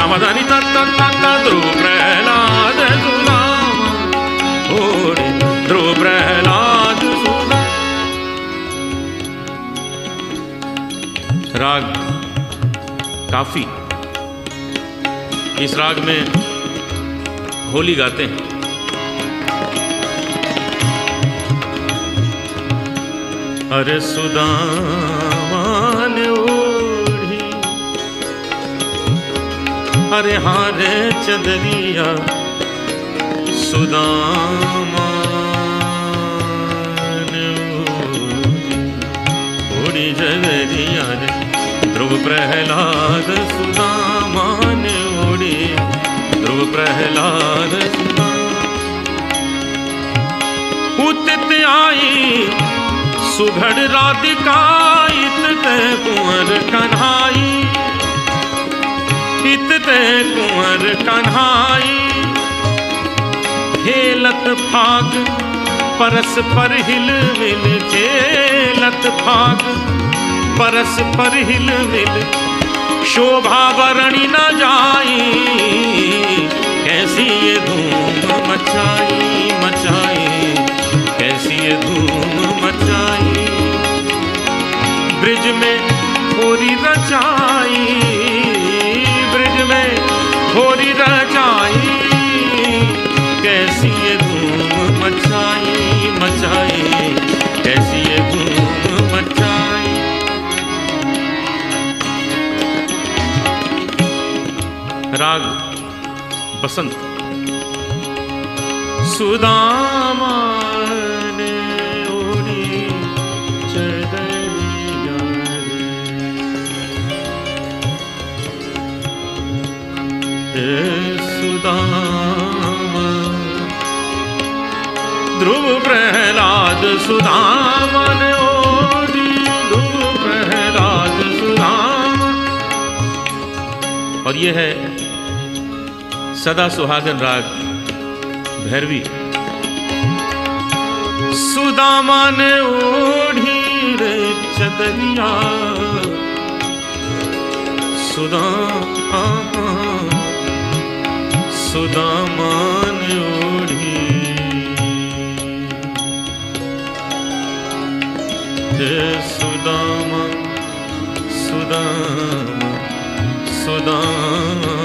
गमधनि तत्त ध्रुव प्रहलाद सुदामा ओढ़ी ध्रुव प्रहलाद सुदामा। राग काफी, इस राग में होली गाते हैं। अरे सुदामा ने ओढ़ी अरे हारे चदरिया सुदामा ने ओढ़ी चदरिया रे ध्रुव प्रहलाद सुदामा ने ओढ़ी ध्रुव प्रहलाद सुदामा। उतित आई सुघड़ राधिका इतते कुंवर कन्हाई इतते कुंवर कन्हाई। खेलत फाग परस पर हिल मिल खेलत फाग परस पर हिल मिल शोभा बरणी न जाई। कैसी ये धूम मचाई मचाई कैसी ये धूम मचाई। ब्रिज में होरी रचाई ब्रिज में होरी रचाई। कैसी ये धूम मचाई मचाई कैसी ये धूम मचाई। राग बसंत। सुदामा ने ओढ़ी चदरिया रे सुदामा ध्रुव प्रहलाद सुदामा ने ओढ़ी ध्रुव प्रहलाद सुदामा। और ये है सदा सुहागन राग भैरवी। सुदामा ने ओढ़ी रे चदरिया सुदामा सुदामा ने ओढ़ी रे सुदामा सुदामा सुदामा।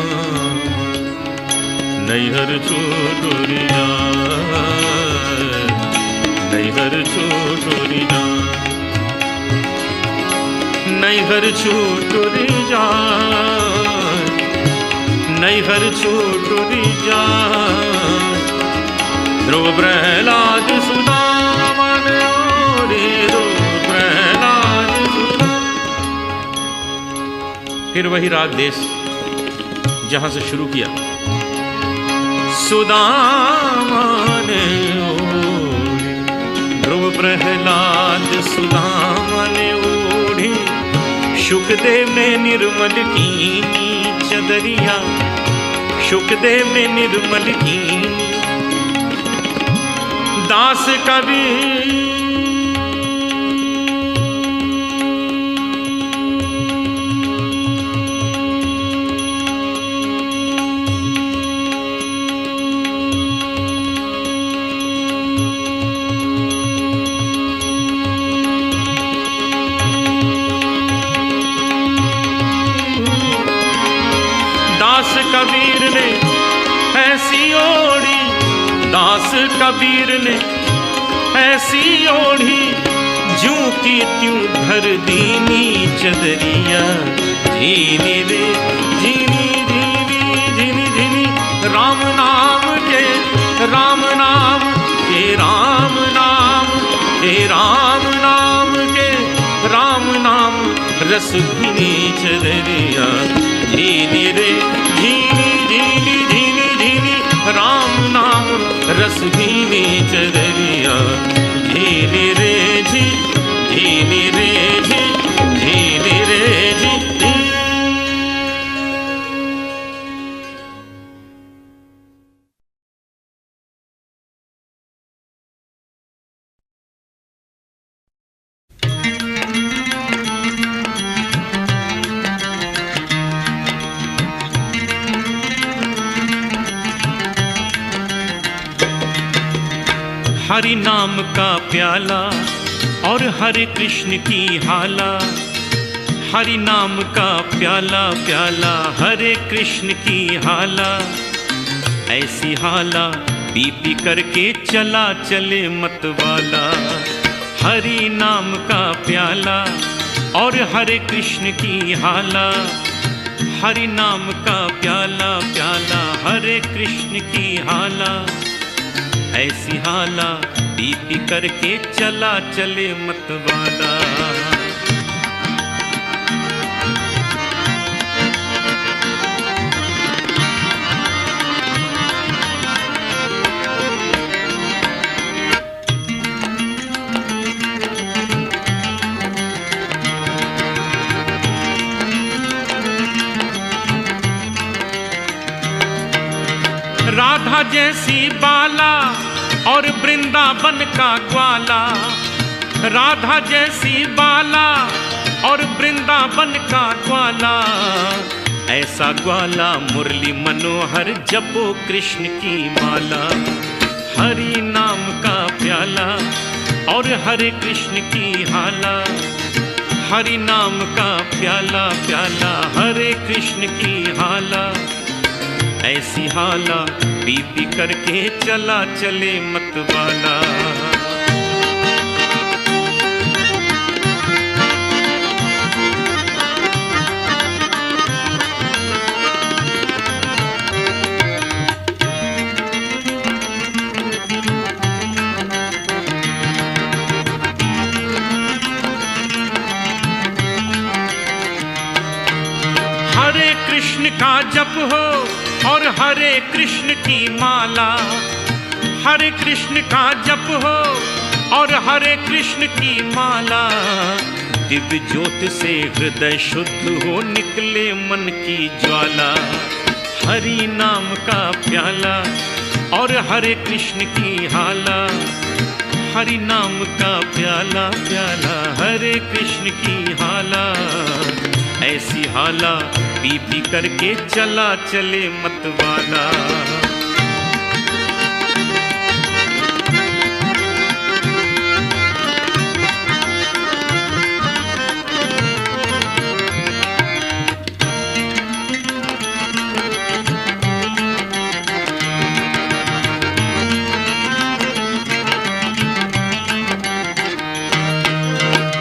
नैहर छोटुरिया नैहर छोटुरिया नैहर छोटुरिया नैहर छोटुरिया। ध्रुव प्रहलाद सुदामा ने ओढ़ी ध्रुव प्रहलाद सुदामा। फिर वही राग देश जहां से शुरू किया। सुदामा ने ओढ़ी ध्रुव प्रहलाद सुदामा ने ओढ़ी। शुकदेव ने निर्मल कीनी चदरिया शुकदेव ने निर्मल कीनी। दास कबीर कबीर ने ऐसी ओढ़ी दास कबीर ने ऐसी ओढ़ी। जूं की त्यों भर दीनी चदरिया झीनी रे झीनी झीनी झीनी झीनी। राम नाम के राम नाम के राम नाम के राम नाम के राम नाम रस भीनी चदरिया झीनी रे झीनी झीनी झीनी झीनी। राम नाम रस भीनी चदरिया झीनी रे झी झीनी रे झी झीनी रे झी। हरि नाम का प्याला और हरे कृष्ण की हाला। हरि नाम का प्याला प्याला हरे कृष्ण की हाला। ऐसी हाला पी पी करके चला चले मतवाला। हरि नाम का प्याला और हरे कृष्ण की हाला। हरि नाम का प्याला प्याला हरे कृष्ण की हाला। ऐसी हाला पी पी करके चला चले मतवाला। राधा जैसी बाला और वृंदावन का ग्वाला। राधा जैसी बाला और वृंदावन का ग्वाला। ऐसा ग्वाला मुरली मनोहर जपो कृष्ण की माला। हरि नाम का प्याला और हरे कृष्ण की हाला। हरि नाम का प्याला प्याला हरे कृष्ण की हाला। ऐसी हाला पी पी करके चला चले मतवाला। हरे कृष्ण का जप हो और हरे कृष्ण की माला। हरे कृष्ण का जप हो और हरे कृष्ण की माला। दिव्य ज्योत से हृदय शुद्ध हो निकले मन की ज्वाला। हरि नाम का प्याला और हरे कृष्ण की हाला। हरि नाम का प्याला प्याला हरे कृष्ण की हाला। ऐसी हाला पी पी करके चला चले मतवाला।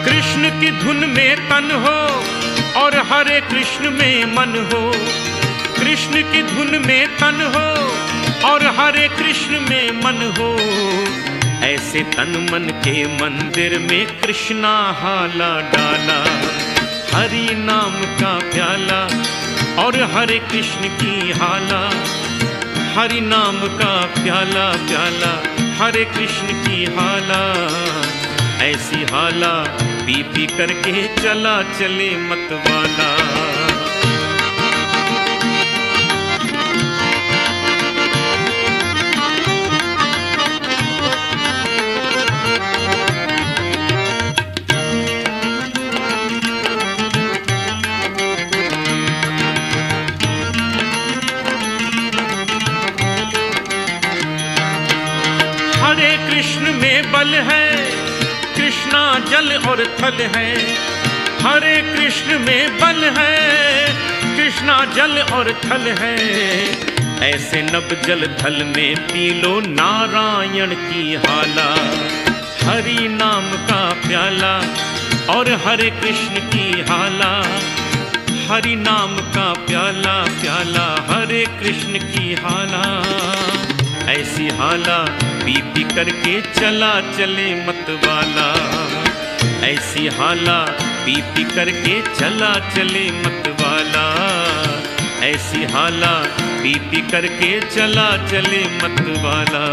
कृष्ण की धुन में तन हो और हरे कृष्ण में मन हो। कृष्ण की धुन में तन हो और हरे कृष्ण में मन हो। ऐसे तन मन के मंदिर में कृष्णा हाला डाला। हरि नाम का प्याला और हरे कृष्ण की हाला। हरि नाम का प्याला प्याला हरे कृष्ण की हाला। ऐसी हाला पी पी करके चला चले मतवाला। हरे कृष्ण में बल है कृष्णा जल और थल है। हरे कृष्ण में बल है कृष्णा जल और थल है। ऐसे नब जल थल में पी लो नारायण की हाला। हरि नाम का प्याला और हरे कृष्ण की हाला। हरि नाम का प्याला प्याला हरे कृष्ण की हाला। ऐसी हाला पी पी करके चला चले मतवाला। ऐसी हाला पी पी करके चला चले मतवाला। ऐसी हाला पी पी करके चला चले मतवाला।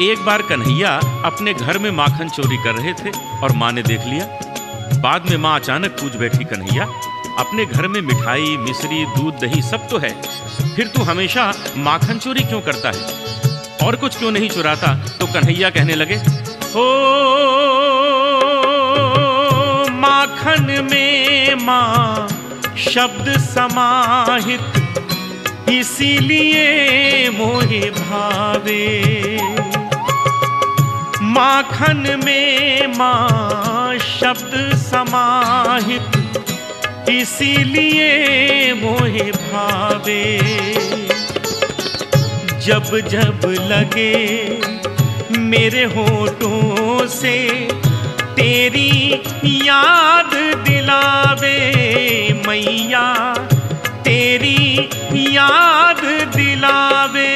एक बार कन्हैया अपने घर में माखन चोरी कर रहे थे और माँ ने देख लिया। बाद में माँ अचानक पूछ बैठी, कन्हैया अपने घर में मिठाई, मिश्री, दूध, दही सब तो है, फिर तू हमेशा माखन चोरी क्यों करता है? और कुछ क्यों नहीं चुराता? तो कन्हैया कहने लगे, ओ माखन में माँ शब्द समाहित, इसीलिए मोहे भावे। माखन में माँ शब्द समाहित, इसीलिए मोहे भावे। जब जब लगे मेरे होठों से तेरी याद दिलावे, मैया तेरी याद दिलावे।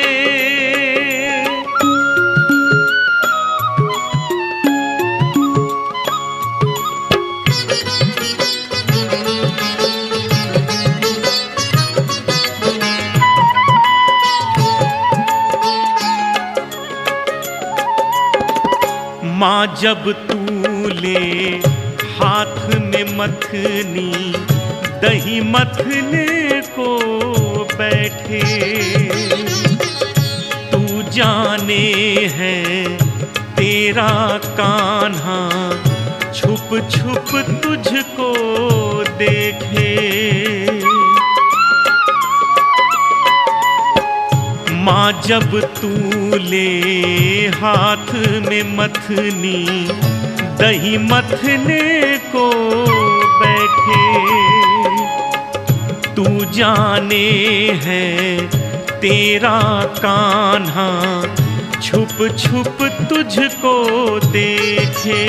माँ जब तू ले हाथ में मथनी, दही मथने को बैठे, तू जाने है तेरा कान्हा छुप छुप तुझको देखे। माँ जब तू ले हाथ में मथनी, दही मथने को बैठे, तू जाने है तेरा कान्हा छुप छुप तुझको देखे।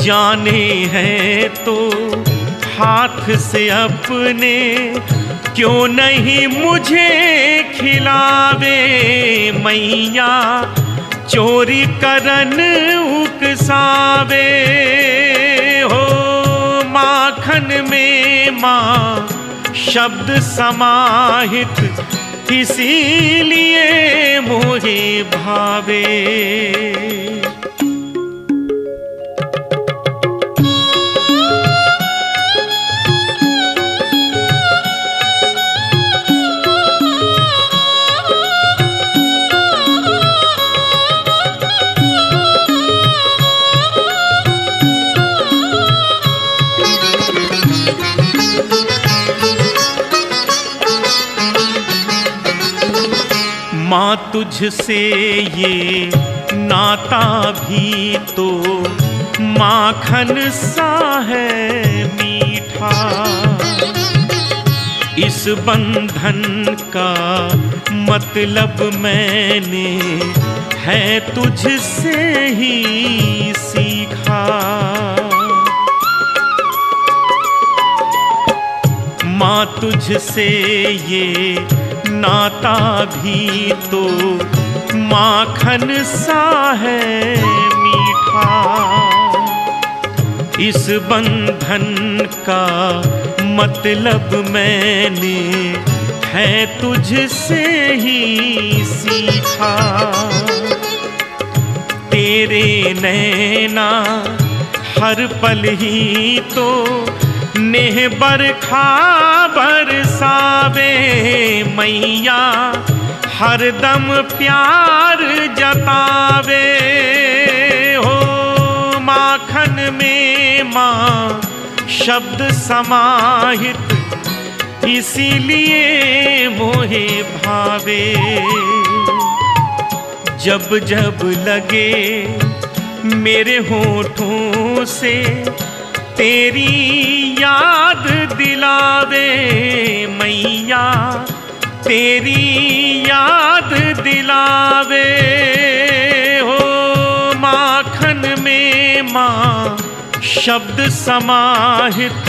जाने है तो हाथ से अपने क्यों नहीं मुझे खिलावे, मैया चोरी करन उकसावे। हो माखन में माँ शब्द समाहित, इसीलिए मोहे भावे। माँ तुझसे ये नाता भी तो माखन सा है मीठा, इस बंधन का मतलब मैंने है तुझसे ही सीखा। माँ तुझसे ये नाता भी तो माखन सा है मीठा, इस बंधन का मतलब मैंने है तुझसे ही सीखा। तेरे नैना हर पल ही तो नेह बरखा बरसावे, मैया हर दम प्यार जतावे। हो माखन में माँ शब्द समाहित, इसीलिए मोहे भावे। जब जब लगे मेरे होठों से तेरी याद दिलावे, मैया तेरी याद दिलावे। हो माखन में माँ शब्द समाहित,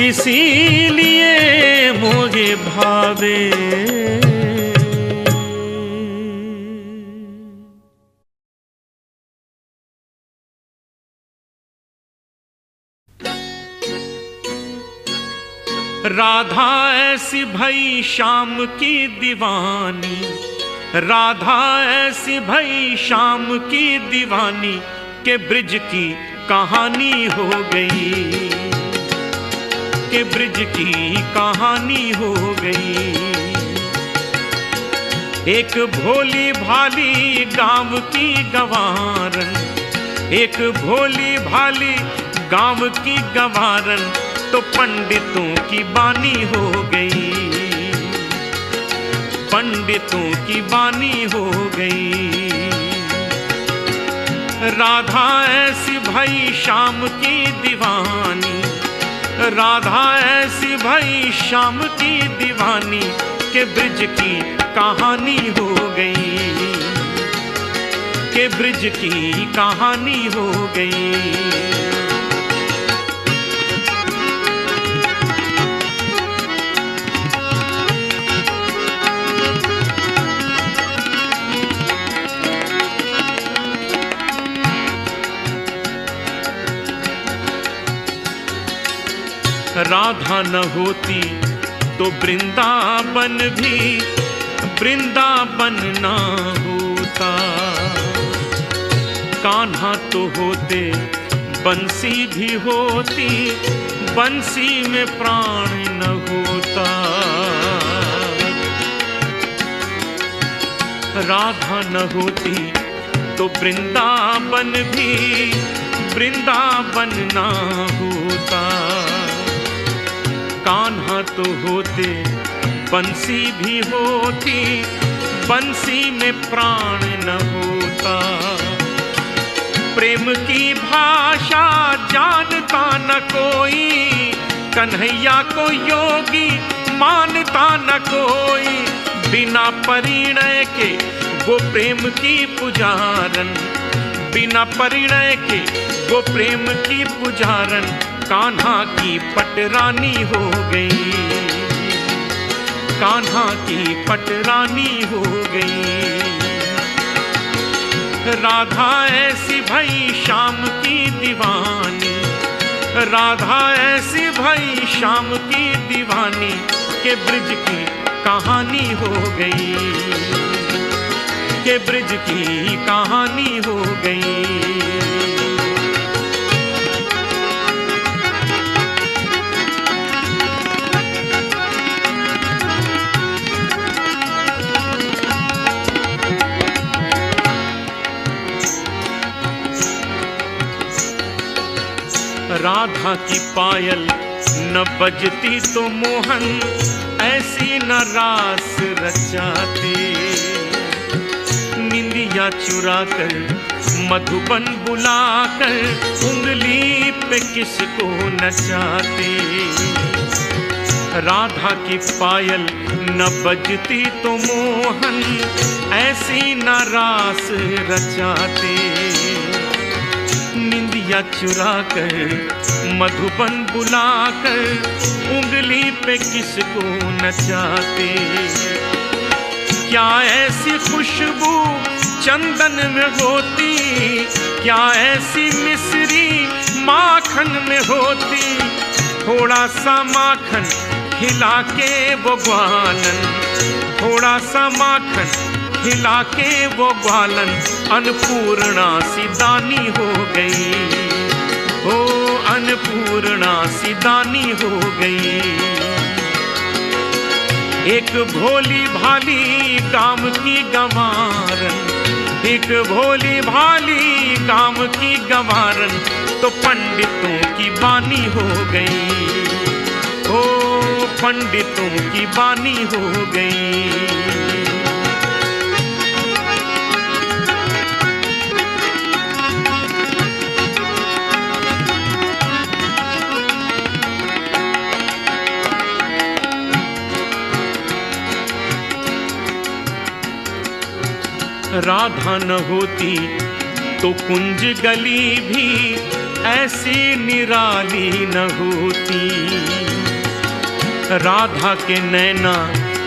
इसीलिए मुझे भावे। राधा ऐसी भई श्याम की दीवानी, राधा ऐसी भई श्याम की दीवानी के ब्रिज की कहानी हो गई। के ब्रिज की कहानी हो गई। एक भोली भाली गांव की गंवारन, एक भोली भाली गांव की गंवारन तो पंडितों की बानी हो गई, पंडितों की बानी हो गई। राधा ऐसी भई शाम की दीवानी, राधा ऐसी भई शाम की दीवानी के ब्रिज की कहानी हो गई, के ब्रिज की कहानी हो गई। राधा न होती तो वृंदावन भी वृंदावन ना होता, कान्हा तो होते बंसी भी होती, बंसी में प्राण न होता। राधा न होती तो वृंदावन भी वृंदावन ना होता, कान्हा तो होते बंसी भी होती, बंसी में प्राण न होता। प्रेम की भाषा जानता न कोई, कन्हैया को योगी मानता न कोई, बिना परिणय के वो प्रेम की पुजारन, बिना परिणय के वो प्रेम की पुजारन कान्हा की पटरानी हो गई, कान्हा की पटरानी हो गई। राधा ऐसी भई शाम की दीवानी, राधा ऐसी भई शाम की दीवानी के ब्रिज की कहानी हो गई, के ब्रिज की कहानी हो गई। राधा की पायल न बजती तो मोहन ऐसी न रास रचाते, निंदिया चुरा कर मधुबन बुलाकर उंगली पे किसको नचाते। राधा की पायल न बजती तो मोहन ऐसी न रास रचाते, निंदिया चुरा कर मधुबन बुलाकर उंगली पे किसको नचाते। क्या ऐसी खुशबू चंदन में होती, क्या ऐसी मिश्री माखन में होती, थोड़ा सा माखन खिला के वो ग्वालन, थोड़ा सा माखन खिला के वो ग्वालन अन्नपूर्णा सी दानी हो गई, ओ अन्नपूर्णा सी दानी हो गई। एक भोली भाली गांव की गंवारन, एक भोली भाली गांव की गंवारन तो पंडितों की बानी हो गई, ओ पंडितों की बानी हो गई। राधा न होती तो कुंज गली भी ऐसी निराली न होती, राधा के नैना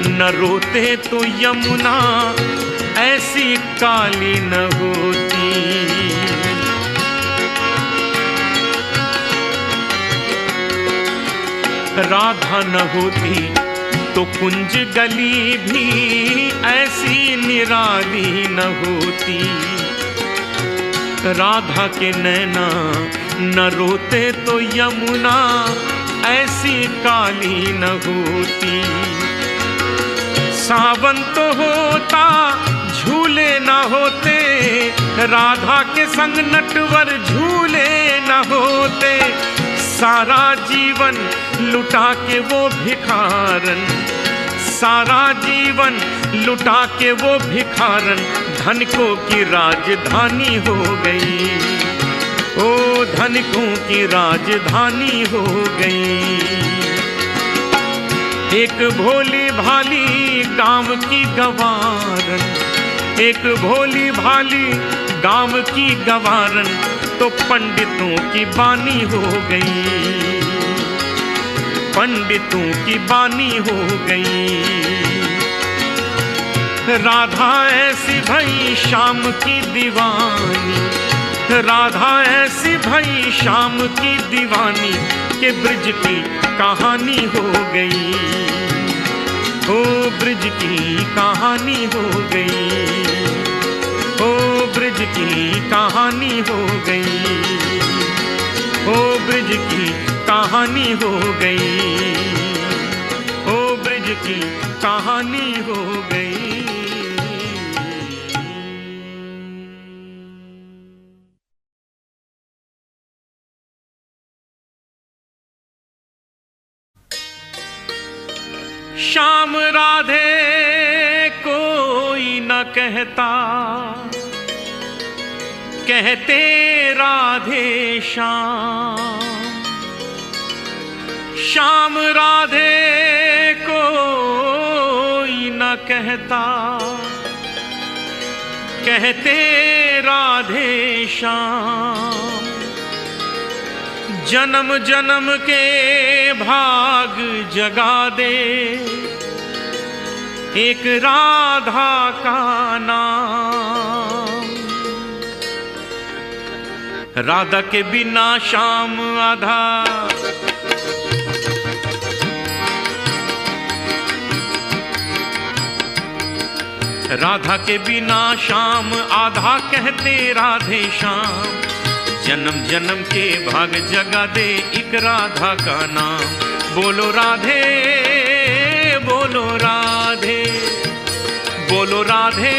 न रोते तो यमुना ऐसी काली न होती। राधा न होती तो कुंज गली भी ऐसी निराली न होती, राधा के नैना न रोते तो यमुना ऐसी काली न होती। सावन तो होता झूले न होते, राधा के संग नटवर झूले न होते। सारा जीवन लुटा के वो भिखारन, सारा जीवन लुटा के वो भिखारन, धनिकों की राजधानी हो गई। ओ धनिकों की राजधानी हो गई। एक भोली भाली गांव की गवारन, एक भोली भाली गांव की गवारन, तो पंडितों की बानी हो गई, पंडितों की बानी हो गई। राधा ऐसी भई शाम की दीवानी, राधा ऐसी भई शाम की दीवानी, के ब्रिज की कहानी हो गई। ओ ब्रिज की कहानी हो गई, ओ ब्रिज की कहानी हो गई, ओ ब्रिज की कहानी हो गई, ओ ब्रिज की कहानी हो गई। श्याम राधे कोई न कहता, कहते राधे श्याम। श्याम राधे कोई न कहता, कहते राधे श्याम। जन्म जन्म के भाग जगा दे एक राधा का नाम। राधा के बिना श्याम आधा, राधा के बिना श्याम आधा, कहते राधे श्याम। जन्म जन्म के भाग जगा दे एक राधा का नाम। बोलो राधे, बोलो राधे, बोलो राधे,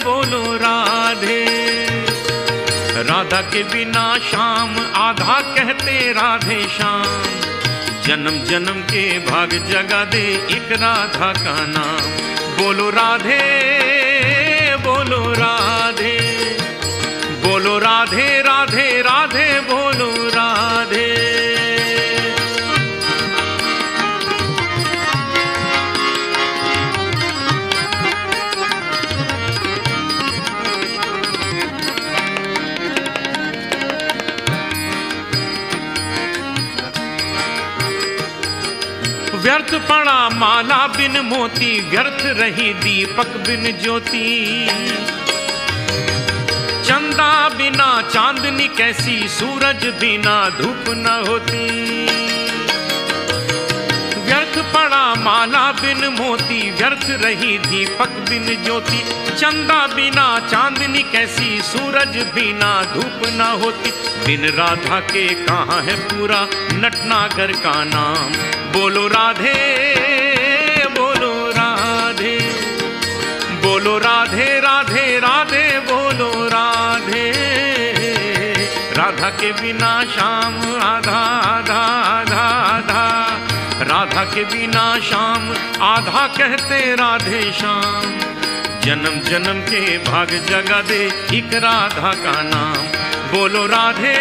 बोलो राधे। राधा के बिना श्याम आधा, कहते राधे श्याम। जन्म जन्म के भाग जगा दे एक राधा का नाम। बोलो राधे, बोलो राधे, बोलो राधे, राधे राधे, बोलो राधे। व्यर्थ पड़ा माला बिन मोती, व्यर्थ रही दीपक बिन ज्योति। चंदा बिना चांदनी कैसी, सूरज बिना धूप न होती। व्यर्थ पड़ा माला बिन मोती, व्यर्थ रही दीपक बिन ज्योति। चंदा बिना चांदनी कैसी, सूरज बिना धूप न होती। बिन राधा के कहाँ है पूरा नटनागर का नाम। बोलो राधे, बोलो राधे, बोलो राधे, राधे राधे, बोलो राधे। राधा के बिना श्याम आधा, आधा आधा आधा। राधा के बिना श्याम आधा, कहते राधे श्याम। जन्म जन्म के भाग जगा दे एक राधा का नाम। बोलो राधे,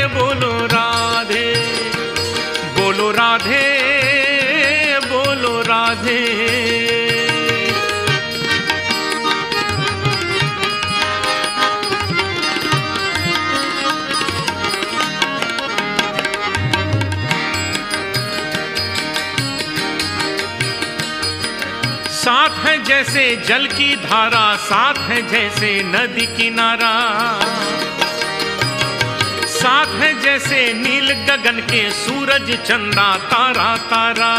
बोलो राधे, बोलो राधे, बोलो राधे। साथ है जैसे जल की धारा, साथ है जैसे नदी किनारा। साथ है जैसे नील गगन के सूरज चंदा तारा तारा।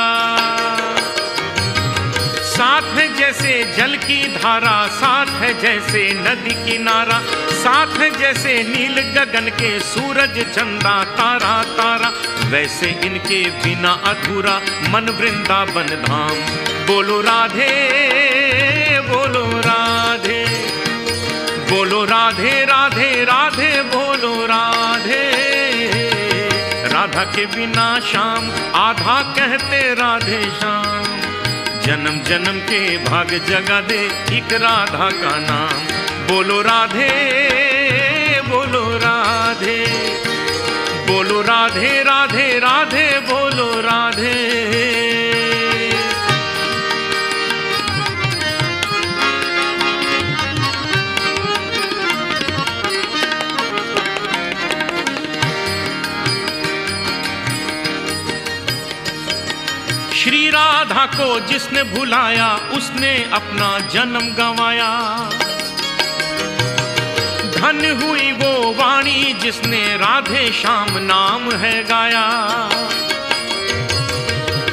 साथ है जैसे जल की धारा, साथ है है जैसे नदी किनारा, साथ है जैसे नील गगन के सूरज चंदा तारा तारा, वैसे इनके बिना अधूरा मन वृंदावन धाम। बोलो राधे बोलो राधे, बोलो राधे राधे राधे बोलो राधे। राधा के बिना श्याम आधा कहते राधे श्याम, जन्म जन्म के भाग जगा दे एक राधा का नाम। बोलो राधे बोलो राधे, बोलो राधे राधे राधे बोलो राधे। श्री राधा को जिसने भुलाया उसने अपना जन्म गंवाया, धन हुई वो वाणी जिसने राधे श्याम नाम है गाया।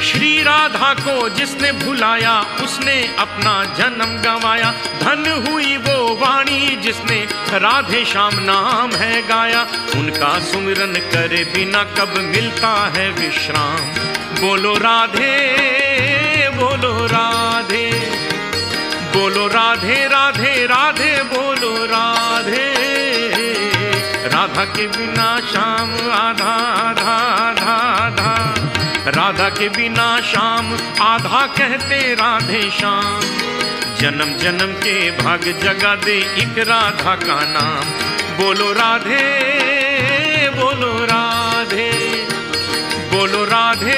श्री राधा को जिसने भुलाया उसने अपना जन्म गंवाया, धन हुई वो वाणी जिसने राधे श्याम नाम है गाया। उनका सुमिरन करे बिना कब मिलता है विश्राम। बोलो राधे बोलो राधे, बोलो राधे राधे राधे बोलो राधे। राधा के बिना श्याम आधा आधा आधा आधा, राधा के बिना श्याम आधा कहते राधे श्याम। जन्म जन्म के भाग जगा दे एक राधा का नाम। बोलो राधे बोलो राधे, बोलो राधे